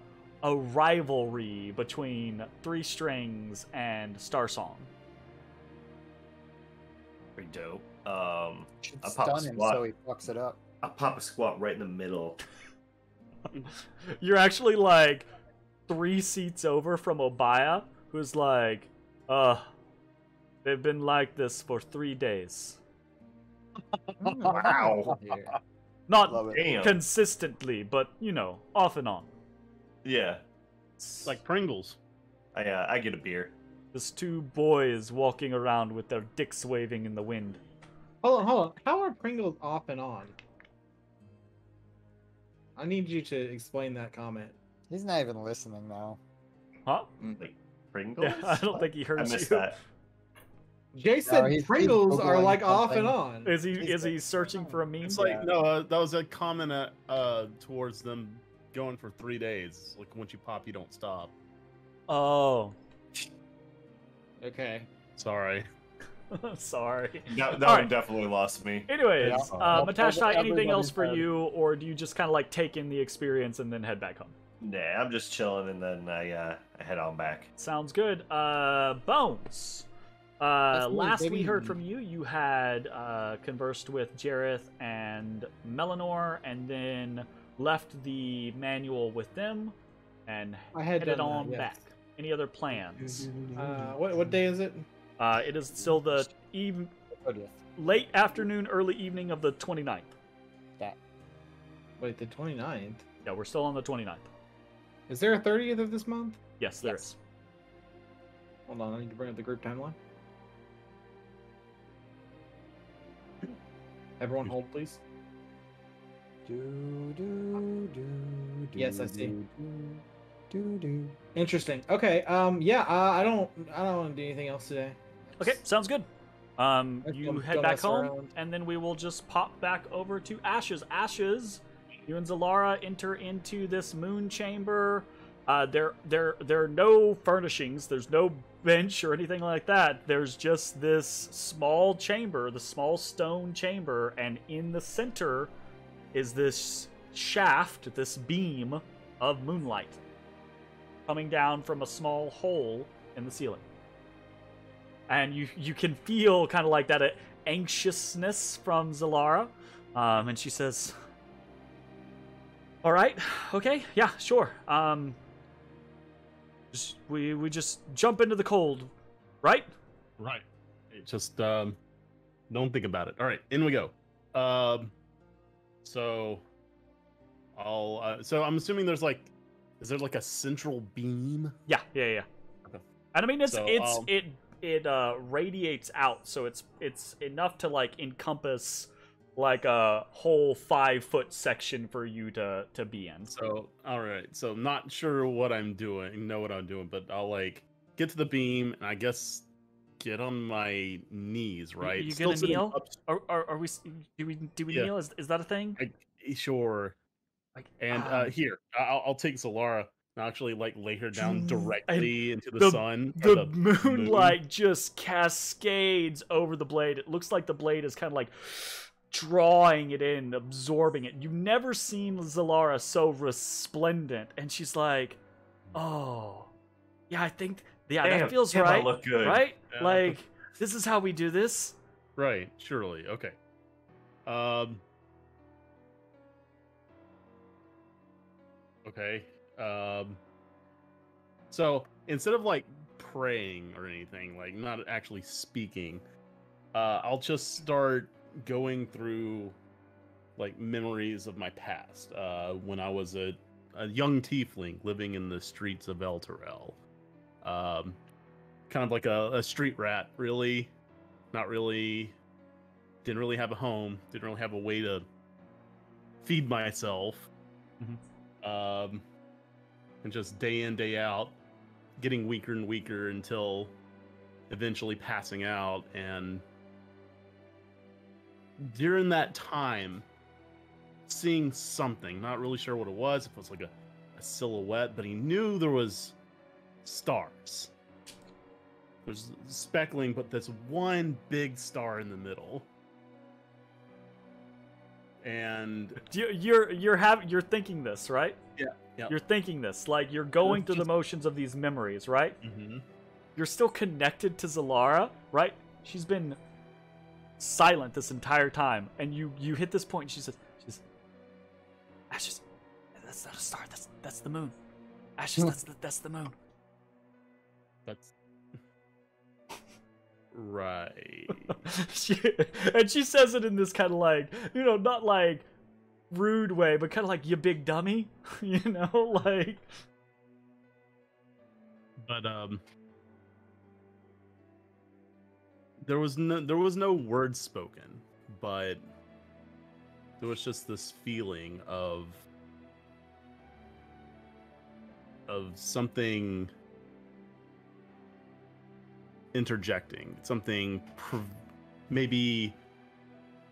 C: rivalry between Three Strings and Starsong.
E: Pretty dope.
D: should
E: I'll pop a
D: stun him
E: squat.
D: so he fucks it up.
E: I'll pop a squat right in the middle.
C: You're actually like 3 seats over from Obaya, who's like, they've been like this for 3 days.
E: Wow.
C: Not
D: Love it.
E: Damn.
C: consistently, but, you know, off and on.
E: Yeah.
B: Like Pringles.
E: I get a beer.
C: There's 2 boys walking around with their dicks waving in the wind.
A: Hold on. How are Pringles off and on? I need you to explain that comment.
D: He's not even listening now.
C: Huh?
E: Like Pringles?
C: Yeah, I don't think he
E: I
C: heard you.
E: missed that.
A: Jay said
D: he's
A: Pringles are
D: Googling
A: like off
D: something.
A: and on.
C: Is he searching for a meme?
B: It's like no, that was a comment towards them going for 3 days. Like once you pop, you don't stop.
C: Oh,
A: Okay.
B: Sorry.
C: sorry.
E: That
C: All
E: one
C: right.
E: definitely lost me.
C: Anyways,
D: Yeah.
C: Matashtai, anything
D: Everyone
C: else
D: is
C: for
D: heard.
C: you, or do you just kind of like take in the experience and then head back home?
E: Nah, I'm just chilling and then I head on back.
C: Sounds good. Bones.
A: That's me,
C: Last we
A: baby.
C: heard from you, you had conversed with Jareth and Melanor, and then left the manual with them, and
A: I had
C: headed
A: done that,
C: on
A: yes.
C: back. Any other plans?
A: What day is it?
C: It is still the
D: 30th.
C: late afternoon, early evening of the 29th.
A: Wait, the 29th?
C: Yeah, we're still on the 29th.
A: Is there a 30th of this month?
C: Yes, there is.
A: Hold on, I need to bring up the group timeline. Everyone hold, please. Yes, I see. Interesting. Okay. Yeah. I don't want to do anything else today.
C: Okay, sounds good. You
A: don't
C: head back
A: mess
C: home,
A: around.
C: and then we will just pop back over to Ashes. Ashes, you and Zalara enter into this moon chamber. There are no furnishings. There's no bench or anything like that. There's just this small chamber, the small stone chamber, and in the center is this shaft, this beam of moonlight coming down from a small hole in the ceiling. And you can feel kind of like that anxiousness from Zalara. And she says, all right, okay, yeah, sure. We just jump into the cold, right?
B: Right. Just don't think about it. All right, in we go. So I'm assuming there's like, is there like a central beam?
C: Yeah.
B: Okay.
C: And I mean,
B: So,
C: it radiates out, so it's enough to like encompass like a whole 5-foot section for you to be in.
B: So all right. So not sure what I'm doing, but I'll like get to the beam and I guess get on my knees, right?
C: You
B: Still
C: gonna
B: sitting
C: kneel?
B: up-
C: Are we? Do we
B: Yeah.
C: kneel? Is that a thing?
B: Sure.
C: Like,
B: And here, I'll take Solara and actually like lay her down
C: And
B: directly into the sun. or
C: The
B: moon.
C: moonlight just cascades over the blade. It looks like the blade is kind of like drawing it in, absorbing it. You've never seen Zalara so resplendent, and she's like, "Oh, yeah, I think, yeah, that feels
E: damn, I
C: right,
E: look good."
C: right?
B: Yeah.
C: Like, this is how we do this."
B: Right, surely. Okay. Okay. So instead of like praying or anything, like not actually speaking, I'll just start going through like memories of my past. When I was a young tiefling living in the streets of El Terrell. Kind of like a street rat, really. Not really. Didn't really have a home. Didn't really have a way to feed myself. And just day in, day out, getting weaker and weaker until eventually passing out. And during that time, seeing something, not really sure what it was, if it was like a silhouette, but he knew there was stars. There's speckling, but there's one big star in the middle. And
C: You're thinking this, right?
B: yeah.
C: You're thinking this, like you're going through the
B: Just-
C: motions of these memories, right?
B: Mm-hmm.
C: You're still connected to Zalara, right? She's been silent this entire time, and you hit this point, and she says, "Ashes, that's not a star. That's the moon. Ashes, that's the moon."
B: That's right.
C: she says it in this kind of like, not like rude way, but kind of like, "You big dummy," like.
B: But there was no words spoken, but there was just this feeling of something interjecting, something maybe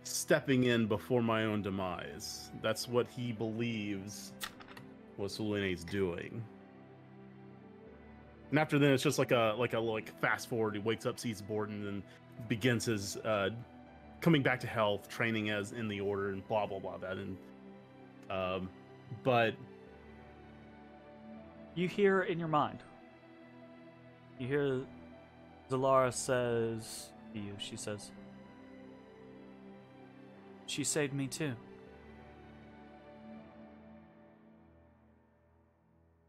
B: stepping in before my own demise. That's what he believes what Sulene's doing. And after then, it's just like a fast forward. He wakes up, sees Borden, and then begins his coming back to health, training as in the order, and blah blah blah. That and but
C: You hear in your mind. You hear Zalara says to you, she says, "She saved me too.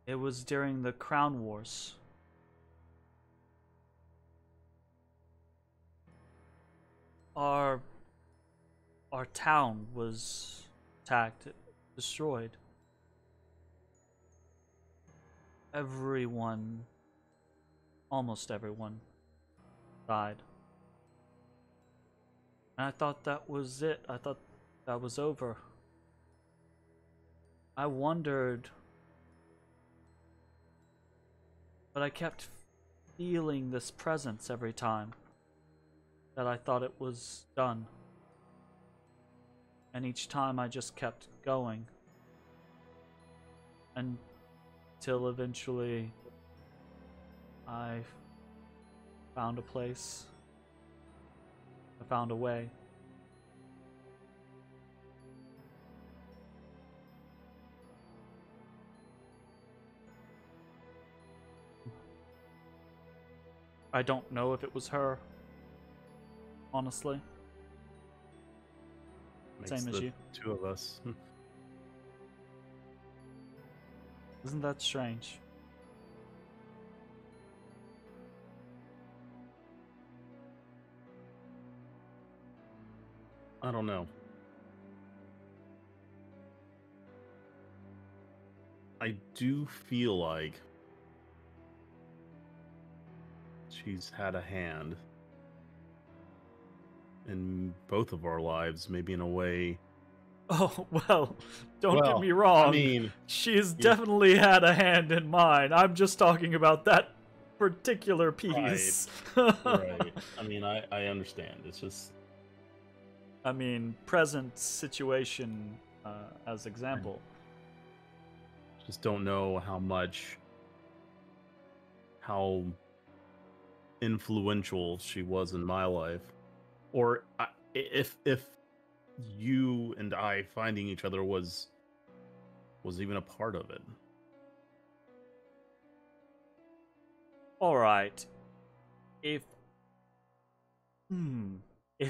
C: It was during the Crown Wars. Our town was attacked. destroyed. Everyone, almost everyone, died. And I thought that was it. I thought that was over. I wondered, but I kept feeling this presence every time that I thought it was done. And each time I just kept going. Until eventually I found a place. I found a way. I don't know if it was her. Honestly.
B: Makes
C: Same as
B: the
C: you.
B: two of us.
C: Isn't that strange?
B: I don't know. I do feel like she's had a hand in both of our lives, maybe in a way.
C: Oh, well, don't get
B: Well,
C: me wrong.
B: I mean,
C: she's
B: yeah.
C: definitely had a hand in mine. I'm just talking about that particular piece.
B: right. I mean, I understand. It's just,
C: I mean, present situation as example.
B: just don't know how influential she was in my life, or if you and I finding each other was even a part of it.
C: All right. If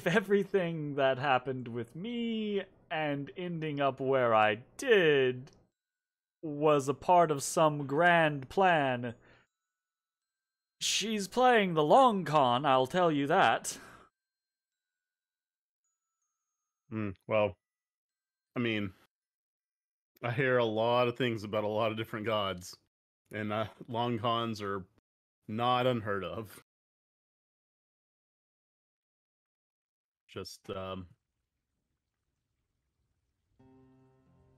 C: everything that happened with me and ending up where I did was a part of some grand plan, she's playing the long con, I'll tell you that.
B: Well, I mean, I hear a lot of things about a lot of different gods, and long cons are not unheard of. Just, I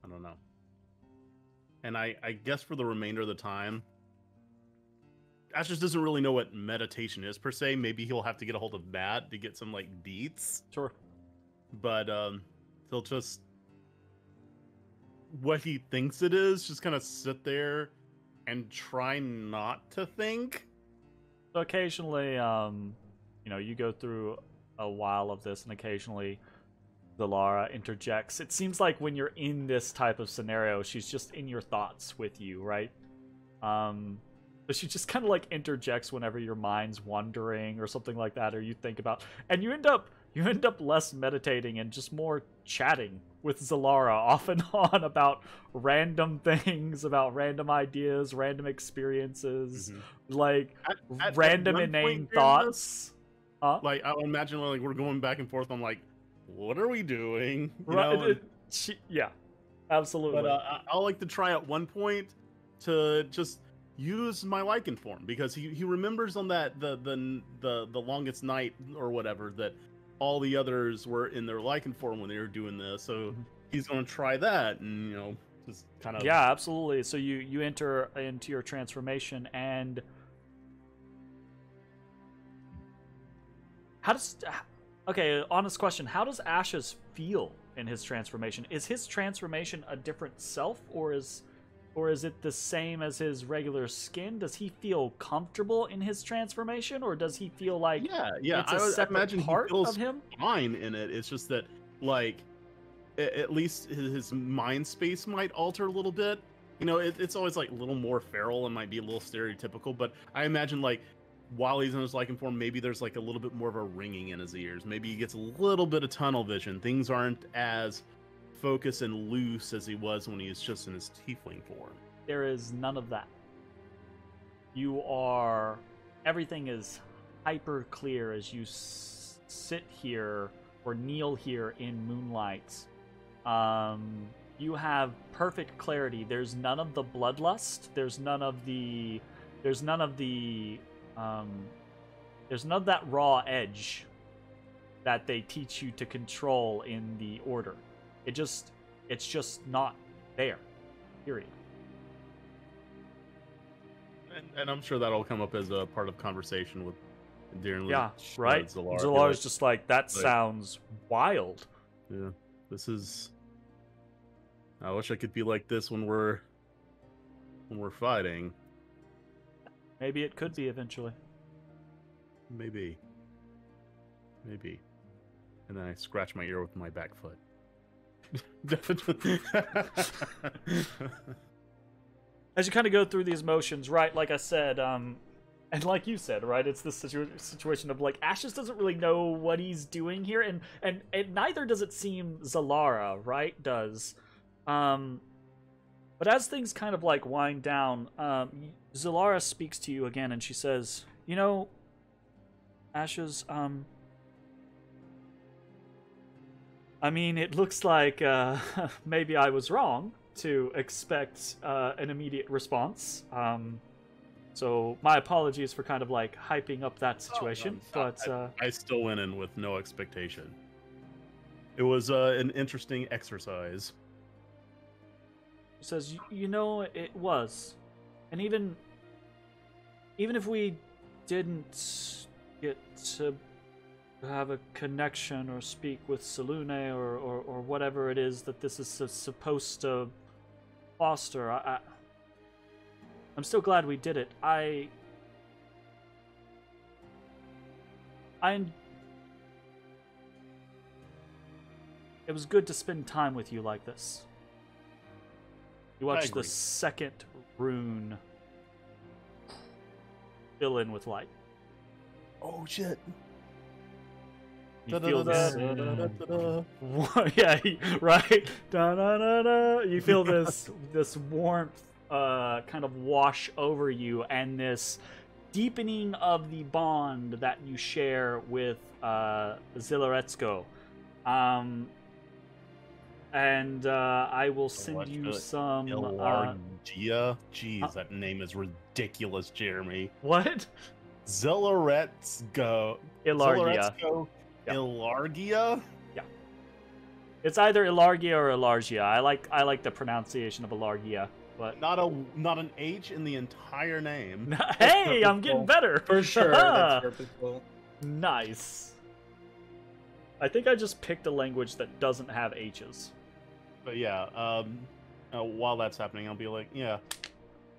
B: don't know. And I guess for the remainder of the time, Ash just doesn't really know what meditation is per se. Maybe he'll have to get a hold of Matt to get some like deets.
C: Sure.
B: But he'll just what he thinks it is, just kind of sit there and try not to think.
C: So occasionally, you go through a while of this, and occasionally Zalara interjects. It seems like when you're in this type of scenario, she's just in your thoughts with you, right? But she just kind of like interjects whenever your mind's wandering or something like that, or you think about, and you end up less meditating and just more chatting with Zalara off and on about random things, about random ideas, random experiences, like
B: at
C: random
B: one
C: inane
B: point during
C: thoughts.
B: Like I imagine like we're going back and forth on like, what are we doing? You
C: Right?
B: know?
C: Yeah, absolutely.
B: But I'll like to try at one point to just use my Lycan form, because he remembers on that the longest night or whatever that all the others were in their Lycan form when they were doing this, so he's going to try that, and just kind of
C: yeah, absolutely. So you enter into your transformation, and honest question, how does Ashes feel in his transformation? Is his transformation a different self, or is it the same as his regular skin? Does he feel comfortable in his transformation, or does he feel like it's a separate part of him?
B: Fine in it. It's just that, like, at least his mind space might alter a little bit. It's always like a little more feral and might be a little stereotypical, but I imagine like while he's in his Lycan form, maybe there's like a little bit more of a ringing in his ears. Maybe he gets a little bit of tunnel vision. Things aren't as focused and loose as he was when he was just in his tiefling form.
C: There is none of that. Everything is hyper clear as you sit here or kneel here in moonlight. you have perfect clarity. There's none of the bloodlust. There's none of that raw edge that they teach you to control in the order. It's just not there. Period.
B: And I'm sure that'll come up as a part of conversation with Deering.
C: Yeah, right? Zalar's just like, that sounds wild.
B: Yeah, this is... I wish I could be like this when we're fighting.
C: Maybe it could be eventually.
B: Maybe. And then I scratch my ear with my back foot. Definitely.
C: As you kind of go through these motions, right, like I said, and like you said, right, it's this situation of, like, Ashes doesn't really know what he's doing here, and neither does it seem Zalara, right, does. But as things kind of, like, wind down, Zalara speaks to you again, and she says, you know, Ashes, I mean, it looks like, maybe I was wrong to expect, an immediate response. So my apologies for kind of, like, hyping up that situation, but...
B: I still went in with no expectation. It was, an interesting exercise.
C: She says, you know, it was. And even if we didn't get to have a connection or speak with Selune or whatever it is that this is supposed to foster, I'm still glad we did it. It was good to spend time with you like this. You watch the second rune fill in with light.
B: Oh shit.
C: You feel this. Yeah, right? You feel this warmth kind of wash over you, and this deepening of the bond that you share with Zilaretsko. And I will send you some...
B: Ilargia? Jeez, that name is ridiculous, Jeremy.
C: What?
B: Zilaretsko.
C: Ilargia.
B: Yeah. Ilargia?
C: Yeah. It's either Ilargia or Ilargia. I like the pronunciation of Ilargia, but
B: not an H in the entire name.
C: Hey, I'm getting better.
A: For sure, that's purposeful.
C: Nice. I think I just picked a language that doesn't have H's.
B: But yeah, while that's happening, I'll be like, yeah,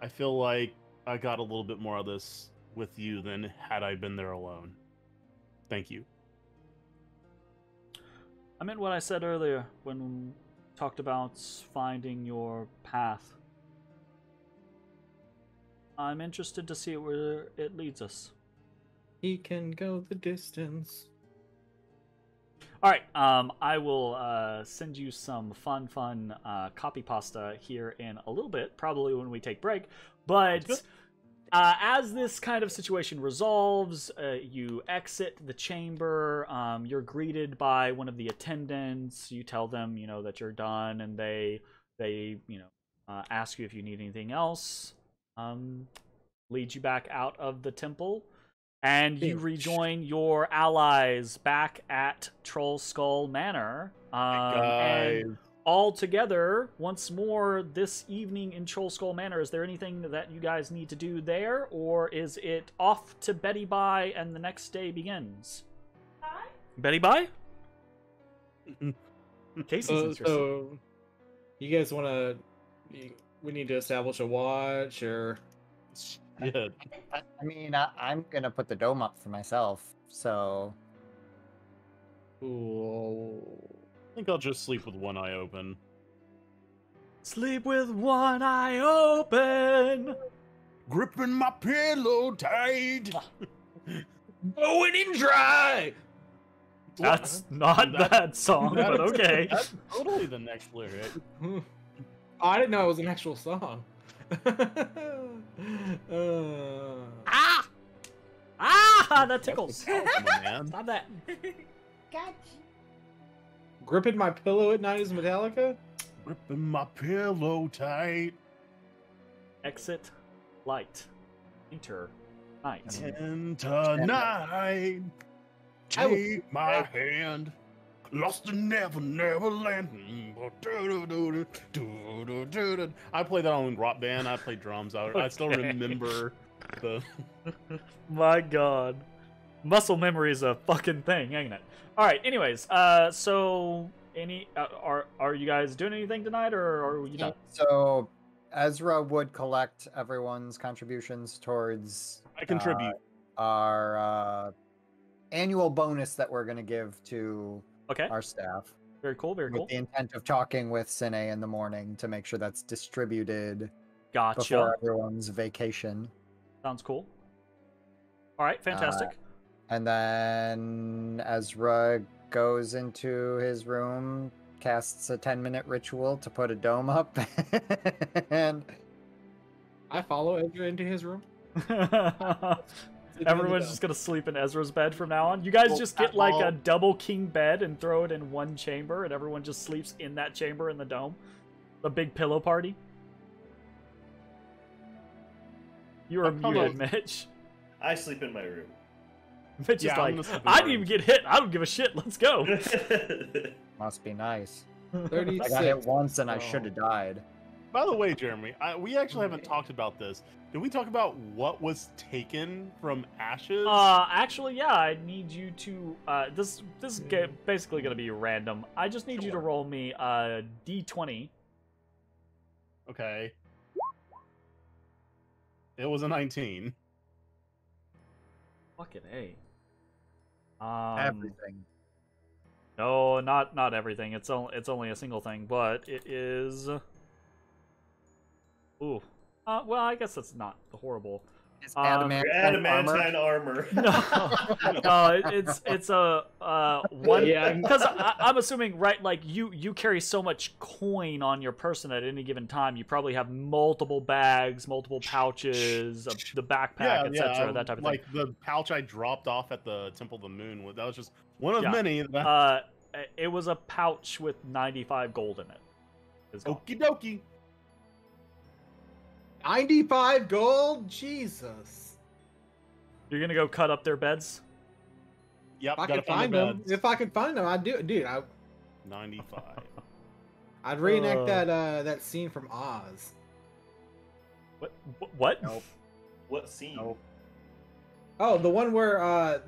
B: I feel like I got a little bit more of this with you than had I been there alone. Thank you.
C: I meant what I said earlier when we talked about finding your path. I'm interested to see where it leads us.
A: He can go the distance.
C: All right, I will send you some fun copy pasta here in a little bit, probably when we take break. But as this kind of situation resolves, you exit the chamber. You're greeted by one of the attendants. You tell them, you know, that you're done, and they ask you if you need anything else. Lead you back out of the temple. And you rejoin your allies back at Troll Skull Manor. And all together, once more, this evening in Troll Skull Manor, is there anything that you guys need to do there? Or is it off to Betty Bye and the next day begins? Bye? Betty Bye? Casey's interested.
A: So, you guys want to... We need to establish a watch, or...
B: Yeah.
D: I mean, I'm gonna put the dome up for myself, so...
A: Cool.
B: I think I'll just sleep with one eye open.
C: Sleep with one eye open!
B: Gripping my pillow tight!
A: Going in dry!
C: That's not that song, but okay.
B: That's totally the next lyric.
A: I didn't know it was an actual song.
C: That tickles.
B: Come on, man.
C: Stop that.
F: Gotcha.
A: Gripping my pillow at night is Metallica?
B: Gripping my pillow tight.
C: Exit light. Enter night.
B: And tonight, take my hand. Lost in Neverland. I played that on Rock Band. I played drums. I still remember the.
C: My God, muscle memory is a fucking thing, ain't it? All right. Anyways, so are you guys doing anything tonight, or are you done?
D: So Ezra would collect everyone's contributions towards
B: I contribute.
D: our annual bonus that we're going to give to
C: Okay.
D: our staff.
C: Very cool. Very cool.
D: With the intent of talking with Sine in the morning to make sure that's distributed
C: Gotcha.
D: before everyone's vacation.
C: Sounds cool. All right. Fantastic.
D: And then Ezra goes into his room, casts a 10-minute ritual to put a dome up, and
A: I follow Ezra into his room.
C: Everyone's just gonna sleep in Ezra's bed from now on. You guys just get like a double king bed and throw it in one chamber, and everyone just sleeps in that chamber in the dome. The big pillow party. You are muted, Mitch.
E: I sleep in my room.
C: Mitch is like, I didn't even get hit. I don't give a shit. Let's go.
D: must be nice.
A: 36.
D: I got hit once and I should have died.
B: By the way, Jeremy, we actually haven't talked about this. Did we talk about what was taken from Ashes?
C: Actually, yeah. I need you to. This is basically gonna be random. I just need you to roll me a d20.
B: Okay. It was a 19.
C: Fucking A.
D: Everything.
C: No, not everything. It's only a single thing, but it is. Ooh. Well, I guess that's not horrible.
D: It's adamantine
E: armor.
C: No, it's a one.
A: Yeah,
C: because I'm assuming, right? Like you carry so much coin on your person at any given time. You probably have multiple bags, multiple pouches, the backpack, etc. That type of thing.
B: Like the pouch I dropped off at the Temple of the Moon. That was just one of many.
C: It was a pouch with 95 gold in it.
B: Okie dokie.
A: 95 gold? Jesus.
C: You're gonna go cut up their beds?
B: Yep,
A: If I can find them, I'd do it, dude.
B: 95.
A: I'd reenact that scene from Oz.
C: What?
D: Nope.
E: What scene?
D: Nope.
A: Oh, the one where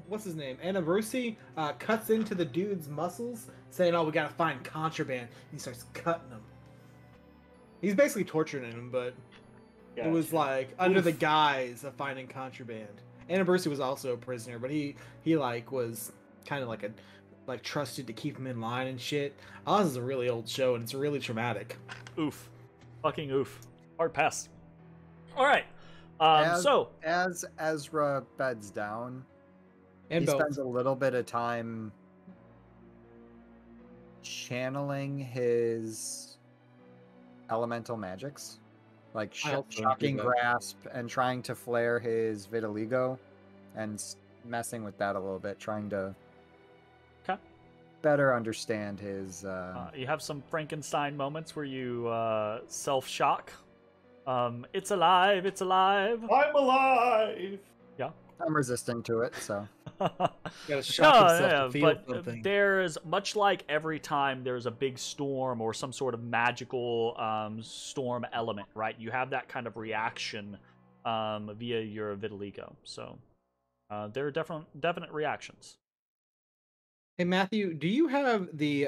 A: what's his name? Anna Brucey cuts into the dude's muscles, saying, "Oh, we gotta find contraband." And he starts cutting them. He's basically torturing him, but it was like under the guise of finding contraband. Anna Brucey was also a prisoner, but he like was kind of like trusted to keep him in line and shit. Oz is a really old show and it's really traumatic.
C: Oof. Fucking oof. Hard pass. All right. So
D: as Ezra beds down,
A: And
D: he
A: both.
D: spends a little bit of time channeling his elemental magics, like shocking grasp, and trying to flare his vitiligo, and messing with that a little bit, trying to better understand his.
C: You have some Frankenstein moments where you self-shock. It's alive! It's alive!
E: I'm alive.
C: Yeah.
D: I'm resistant to it, so.
A: Gotta shock himself to feel
C: but
A: something.
C: there's, much like every time there's a big storm or some sort of magical storm element, right? You have that kind of reaction via your vitiligo. So there are definite reactions.
A: Hey Matthew, do you have the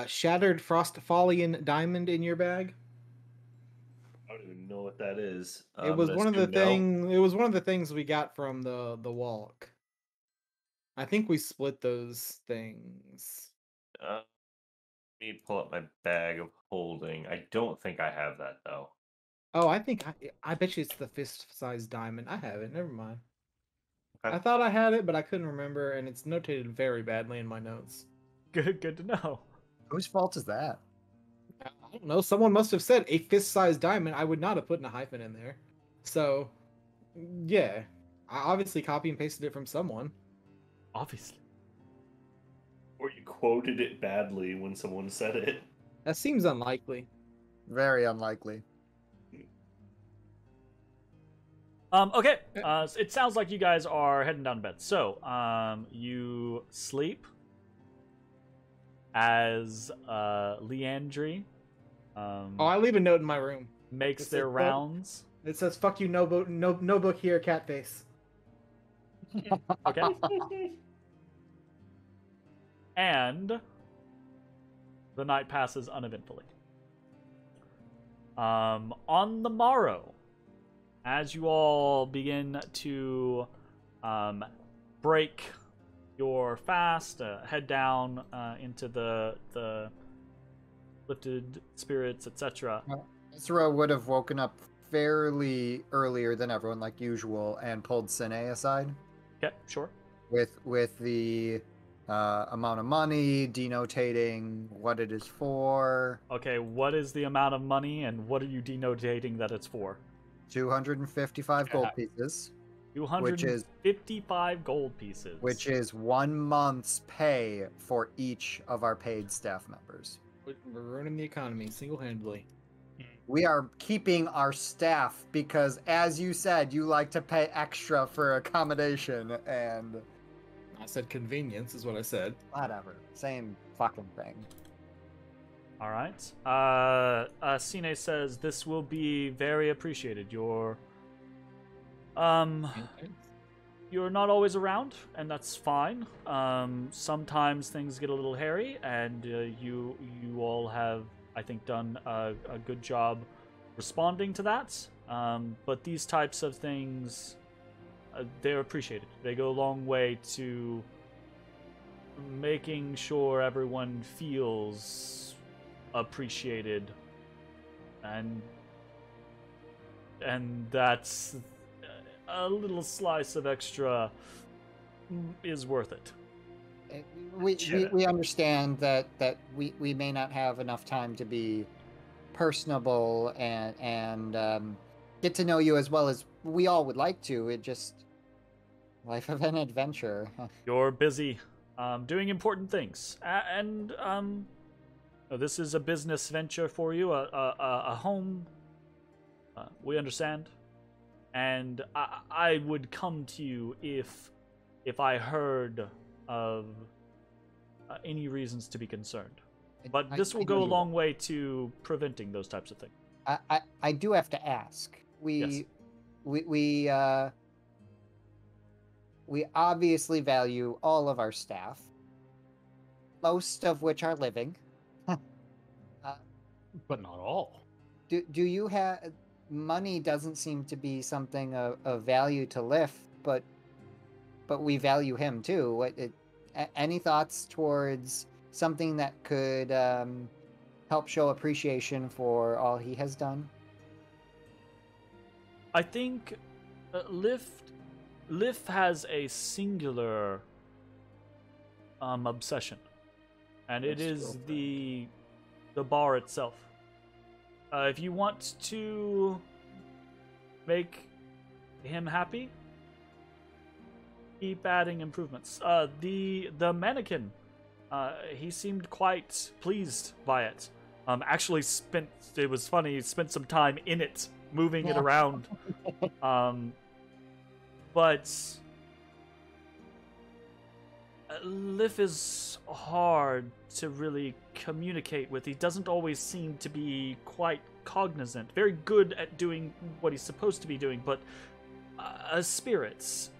A: shattered Frostfallian diamond in your bag?
E: I don't even know what that is.
A: It was one of the thing. It was one of the things we got from the walk. I think we split those things.
E: Let me pull up my bag of holding. I don't think I have that though.
A: Oh, I bet you it's the fist-sized diamond. I have it. Never mind.
E: Okay.
A: I thought I had it, but I couldn't remember, and it's notated very badly in my notes.
C: Good to know.
D: Whose fault is that?
A: I don't know. Someone must have said a fist-sized diamond. I would not have put a hyphen in there. So, yeah, I obviously copy and pasted it from someone.
C: Obviously.
E: Or you quoted it badly when someone said it.
A: That seems unlikely.
D: Very unlikely.
C: Okay. It sounds like you guys are heading down to bed. So, you sleep as Leandry
A: I leave a note in my room.
C: makes
A: It
C: their
A: says,
C: rounds.
A: It says, "Fuck you, no book, no book here, cat face."
C: Okay. And the night passes uneventfully. On the morrow, as you all begin to break your fast, head down into the lifted spirits, etc.
D: Ezra would have woken up fairly earlier than everyone, like usual, and pulled Sine aside
C: Okay, sure.
D: with the amount of money, denotating what it is for.
C: Okay, what is the amount of money, and what are you denotating that it's for?
D: 255 gold pieces,
C: 255 gold pieces.
D: which is 1 month's pay for each of our paid staff members.
A: We're ruining the economy single-handedly.
D: We are keeping our staff because, as you said, you like to pay extra for accommodation and
A: I said convenience is what I said.
D: whatever. Same fucking thing.
C: All right. Sine says this will be very appreciated. You're not always around, and that's fine. Sometimes things get a little hairy, and you all have, I think, done a good job responding to that. But these types of things, they're appreciated. They go a long way to making sure everyone feels appreciated, and that's a little slice of extra is worth it.
D: We understand that we may not have enough time to be personable and get to know you as well as we all would like to. It just life of an adventure.
C: You're busy doing important things, and this is a business venture for you, a home. We understand, and I would come to you if I heard of any reasons to be concerned. But this will go a long way to preventing those types of things.
D: I do have to ask.
C: Yes.
D: We obviously value all of our staff, most of which are living.
B: But not all.
D: Do you have money? Doesn't seem to be something of value to Liff, but we value him too. Any thoughts towards something that could help show appreciation for all he has done?
C: I think Liff has a singular obsession, and it is the bar itself. If you want to make him happy, keep adding improvements. The mannequin, he seemed quite pleased by it. Actually it was funny, he spent some time in it, moving it around. But Liff is hard to really communicate with. He doesn't always seem to be quite cognizant. Very good at doing what he's supposed to be doing, but spirits.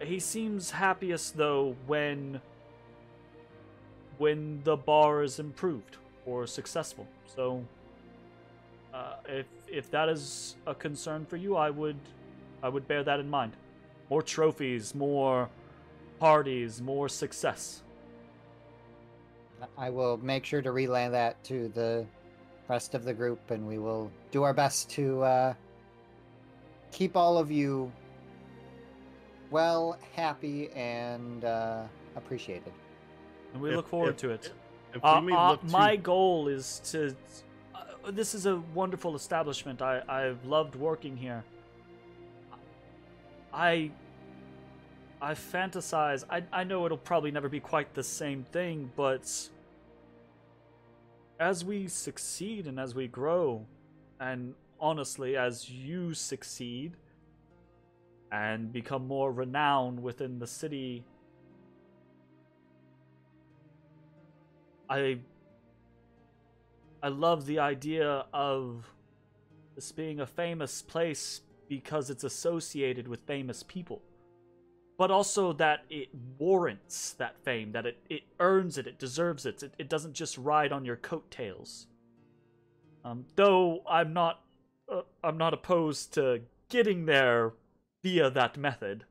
C: He seems happiest, though, when the bar is improved or successful. So, if that is a concern for you, I would bear that in mind. More trophies, more parties, more success.
D: I will make sure to relay that to the rest of the group, and we will do our best to keep all of you well, happy, and appreciated.
C: And we look forward to it.
B: If we may look
C: my goal is to... this is a wonderful establishment. I've loved working here. I I fantasize. I know it'll probably never be quite the same thing, but as we succeed and as we grow, and honestly, as you succeed and become more renowned within the city, I love the idea of this being a famous place because it's associated with famous people. But also that it warrants that fame, that it earns it, it deserves it. It doesn't just ride on your coattails. Though I'm not opposed to getting there via that method.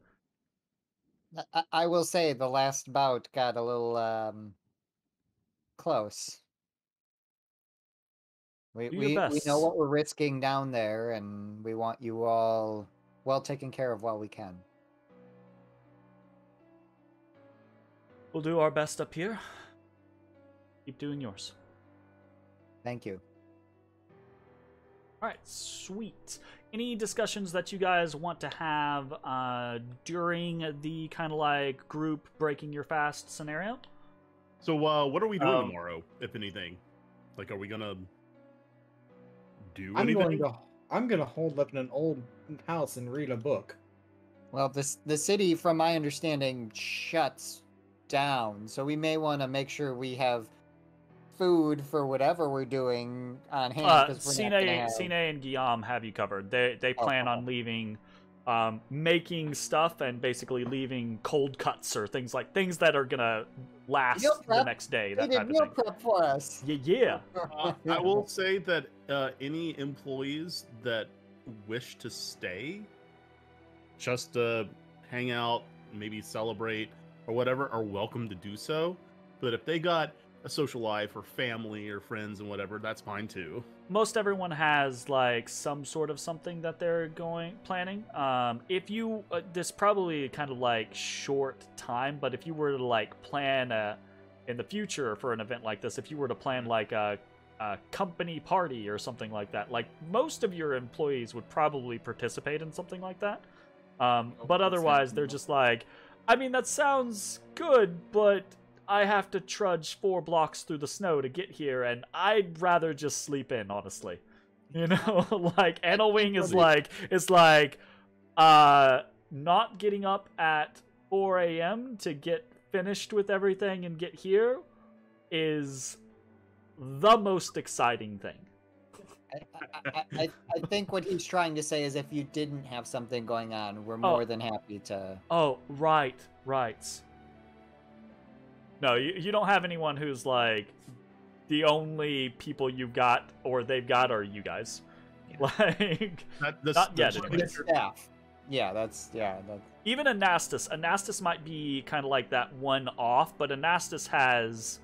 D: I will say the last bout got a little close. We know what we're risking down there, and we want you all well taken care of while we can.
C: We'll do our best up here. Keep doing yours.
D: Thank you.
C: Alright, sweet. Any discussions that you guys want to have during the kind of like group breaking your fast scenario?
B: So what are we doing tomorrow, if anything? Like, are we gonna do anything?
A: I'm gonna hold up in an old house and read a book.
D: Well, the city, from my understanding, shuts down, so we may want to make sure we have food for whatever we're doing on hand.
C: Cine and Guillaume have you covered. They plan on leaving, making stuff and basically leaving cold cuts or things that are gonna last the next day. That type of thing.
D: Prep for us.
C: Yeah.
B: I will say that any employees that wish to stay, just to hang out, maybe celebrate or whatever, are welcome to do so. But if they got a social life or family or friends and whatever, that's fine too.
C: Most everyone has like some sort of something that they're planning. If you this probably kind of like short time, but if you were to like plan in the future for an event like this, if you were to plan like a company party or something like that, like most of your employees would probably participate in something like that. But otherwise, they're just like, I mean, that sounds good, but I have to trudge 4 blocks through the snow to get here, and I'd rather just sleep in, honestly. You know, like, Annowing is like, not getting up at 4 a.m. to get finished with everything and get here is the most exciting thing.
D: I think what he's trying to say is if you didn't have something going on, we're more than happy to...
C: Oh, right. No, you don't have anyone who's like, the only people you've got or they've got are you guys. Yeah. Like, not yet.
D: Staff. Yeah,
C: even Anastas might be kind of like that one off, but Anastas has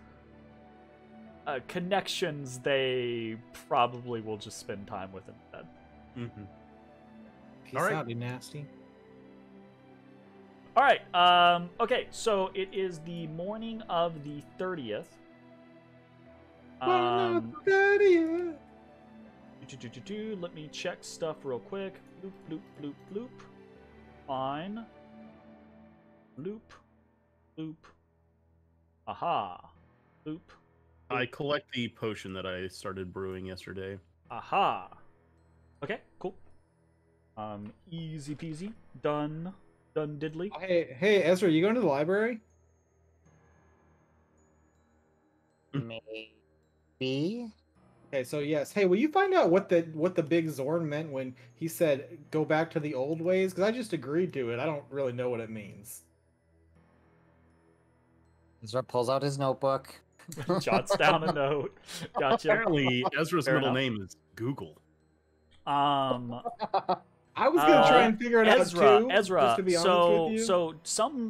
C: connections they probably will just spend time with instead.
B: Mm-hmm.
A: Peace out, you nasty.
C: All right. Okay, so it is the morning of the 30th. Let me check stuff real quick. Bloop, bloop, bloop, bloop. Fine. Bloop. Bloop. Aha. Bloop.
B: I collect the potion that I started brewing yesterday.
C: Aha. Okay, cool. Easy peasy. Done diddly.
A: Hey, Ezra, you going to the library?
D: Maybe.
A: Okay, so yes. Hey, will you find out what the big Zorn meant when he said go back to the old ways? Because I just agreed to it. I don't really know what it means.
D: Ezra pulls out his notebook.
C: Jots down a note. Gotcha.
B: Apparently, Ezra's middle name is Google.
A: I was gonna try and figure it out too.
C: Ezra.
A: Just to be honest with you.
C: So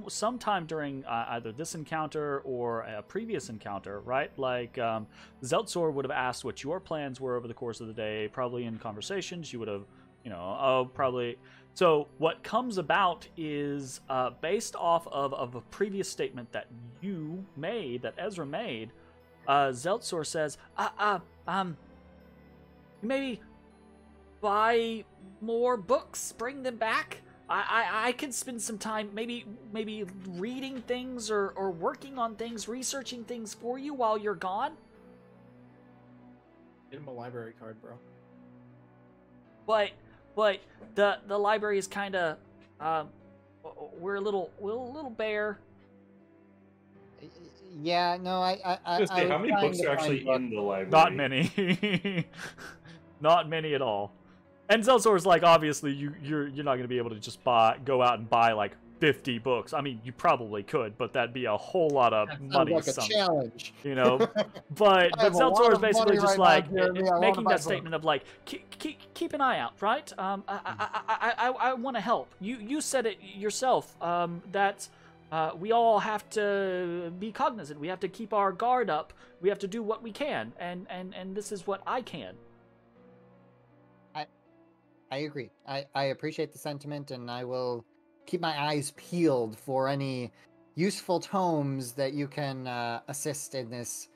C: sometime during either this encounter or a previous encounter, right? Like Zeltzor would have asked what your plans were over the course of the day. Probably in conversations, you would have, probably. So what comes about is based off of a previous statement that you made, that Ezra made. Zeltzor says, maybe buy more books, bring them back. I can spend some time maybe reading things or working on things, researching things for you while you're gone.
A: Get him a library card, bro.
C: But the library is kind of we're a little bare.
D: Yeah, no,
E: I
D: I
E: was gonna say, how
D: was
E: many
D: trying
E: books
D: to
E: are actually
D: find
E: in the library?
C: Not many. Not many at all. And Zelsor's like, obviously, you're not going to be able to just go out and buy like 50 books. I mean, you probably could, but that'd be a whole lot of money.
D: Like a challenge,
C: you know. But Zelzor is basically just
D: right
C: like making that statement of like, keep an eye out, right? I want to help. You said it yourself that we all have to be cognizant. We have to keep our guard up. We have to do what we can, and this is what I can.
D: I agree. I appreciate the sentiment, and I will keep my eyes peeled for any useful tomes that you can assist in this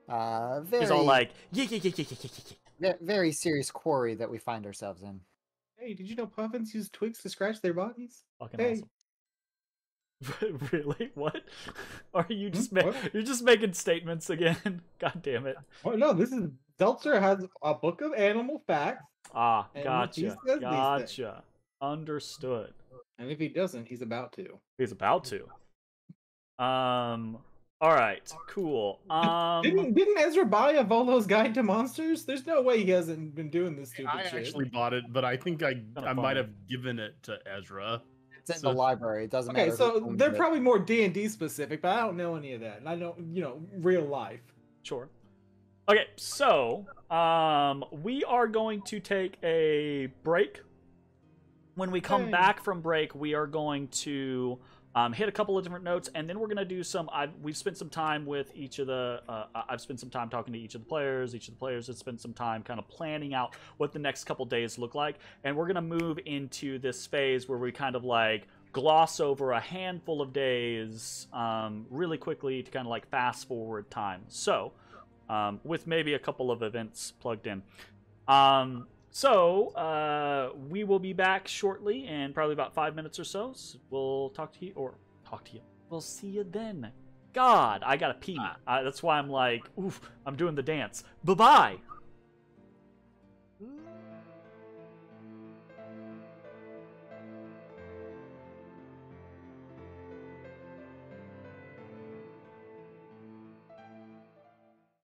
D: very.
C: He's all like, yeah.
D: Very serious quarry that we find ourselves in.
A: Hey, did you know puffins use twigs to scratch their bodies?
C: Fucking
A: Hey.
C: awesome. Really? What? Are you just
A: What?
C: you're just making statements again? God damn it!
A: Oh no, this is Zeltzer has a book of animal facts.
C: Ah,
A: And he
C: gotcha,
A: says these things.
C: gotcha. Understood.
A: And if he doesn't, he's about to.
C: He's about to. All right. Cool.
A: Didn't Ezra buy a Volo's Guide to Monsters? There's no way he hasn't been doing this stupid
B: I
A: shit.
B: actually bought it, but I think I
C: Kinda
B: might
C: funny.
B: have given it to Ezra.
D: It's in
B: So-
D: the library. It doesn't
A: Okay,
D: matter.
A: so
D: who owns
A: they're
D: it.
A: probably more D&D specific, but I don't know any of that. And I know, real life.
C: Sure. Okay, so we are going to take a break. When we come
A: Hey.
C: back from break, we are going to hit a couple of different notes, and then we're going to do some. We've spent some time with each of the. I've spent some time talking to each of the players. Each of the players has spent some time kind of planning out what the next couple days look like, and we're going to move into this phase where we kind of like gloss over a handful of days really quickly to kind of like fast forward time. So. With maybe a couple of events plugged in. So we will be back shortly in probably about 5 minutes or so. We'll talk to you. We'll see you then. God, I gotta pee. That's why I'm like, oof, I'm doing the dance. Bye-bye.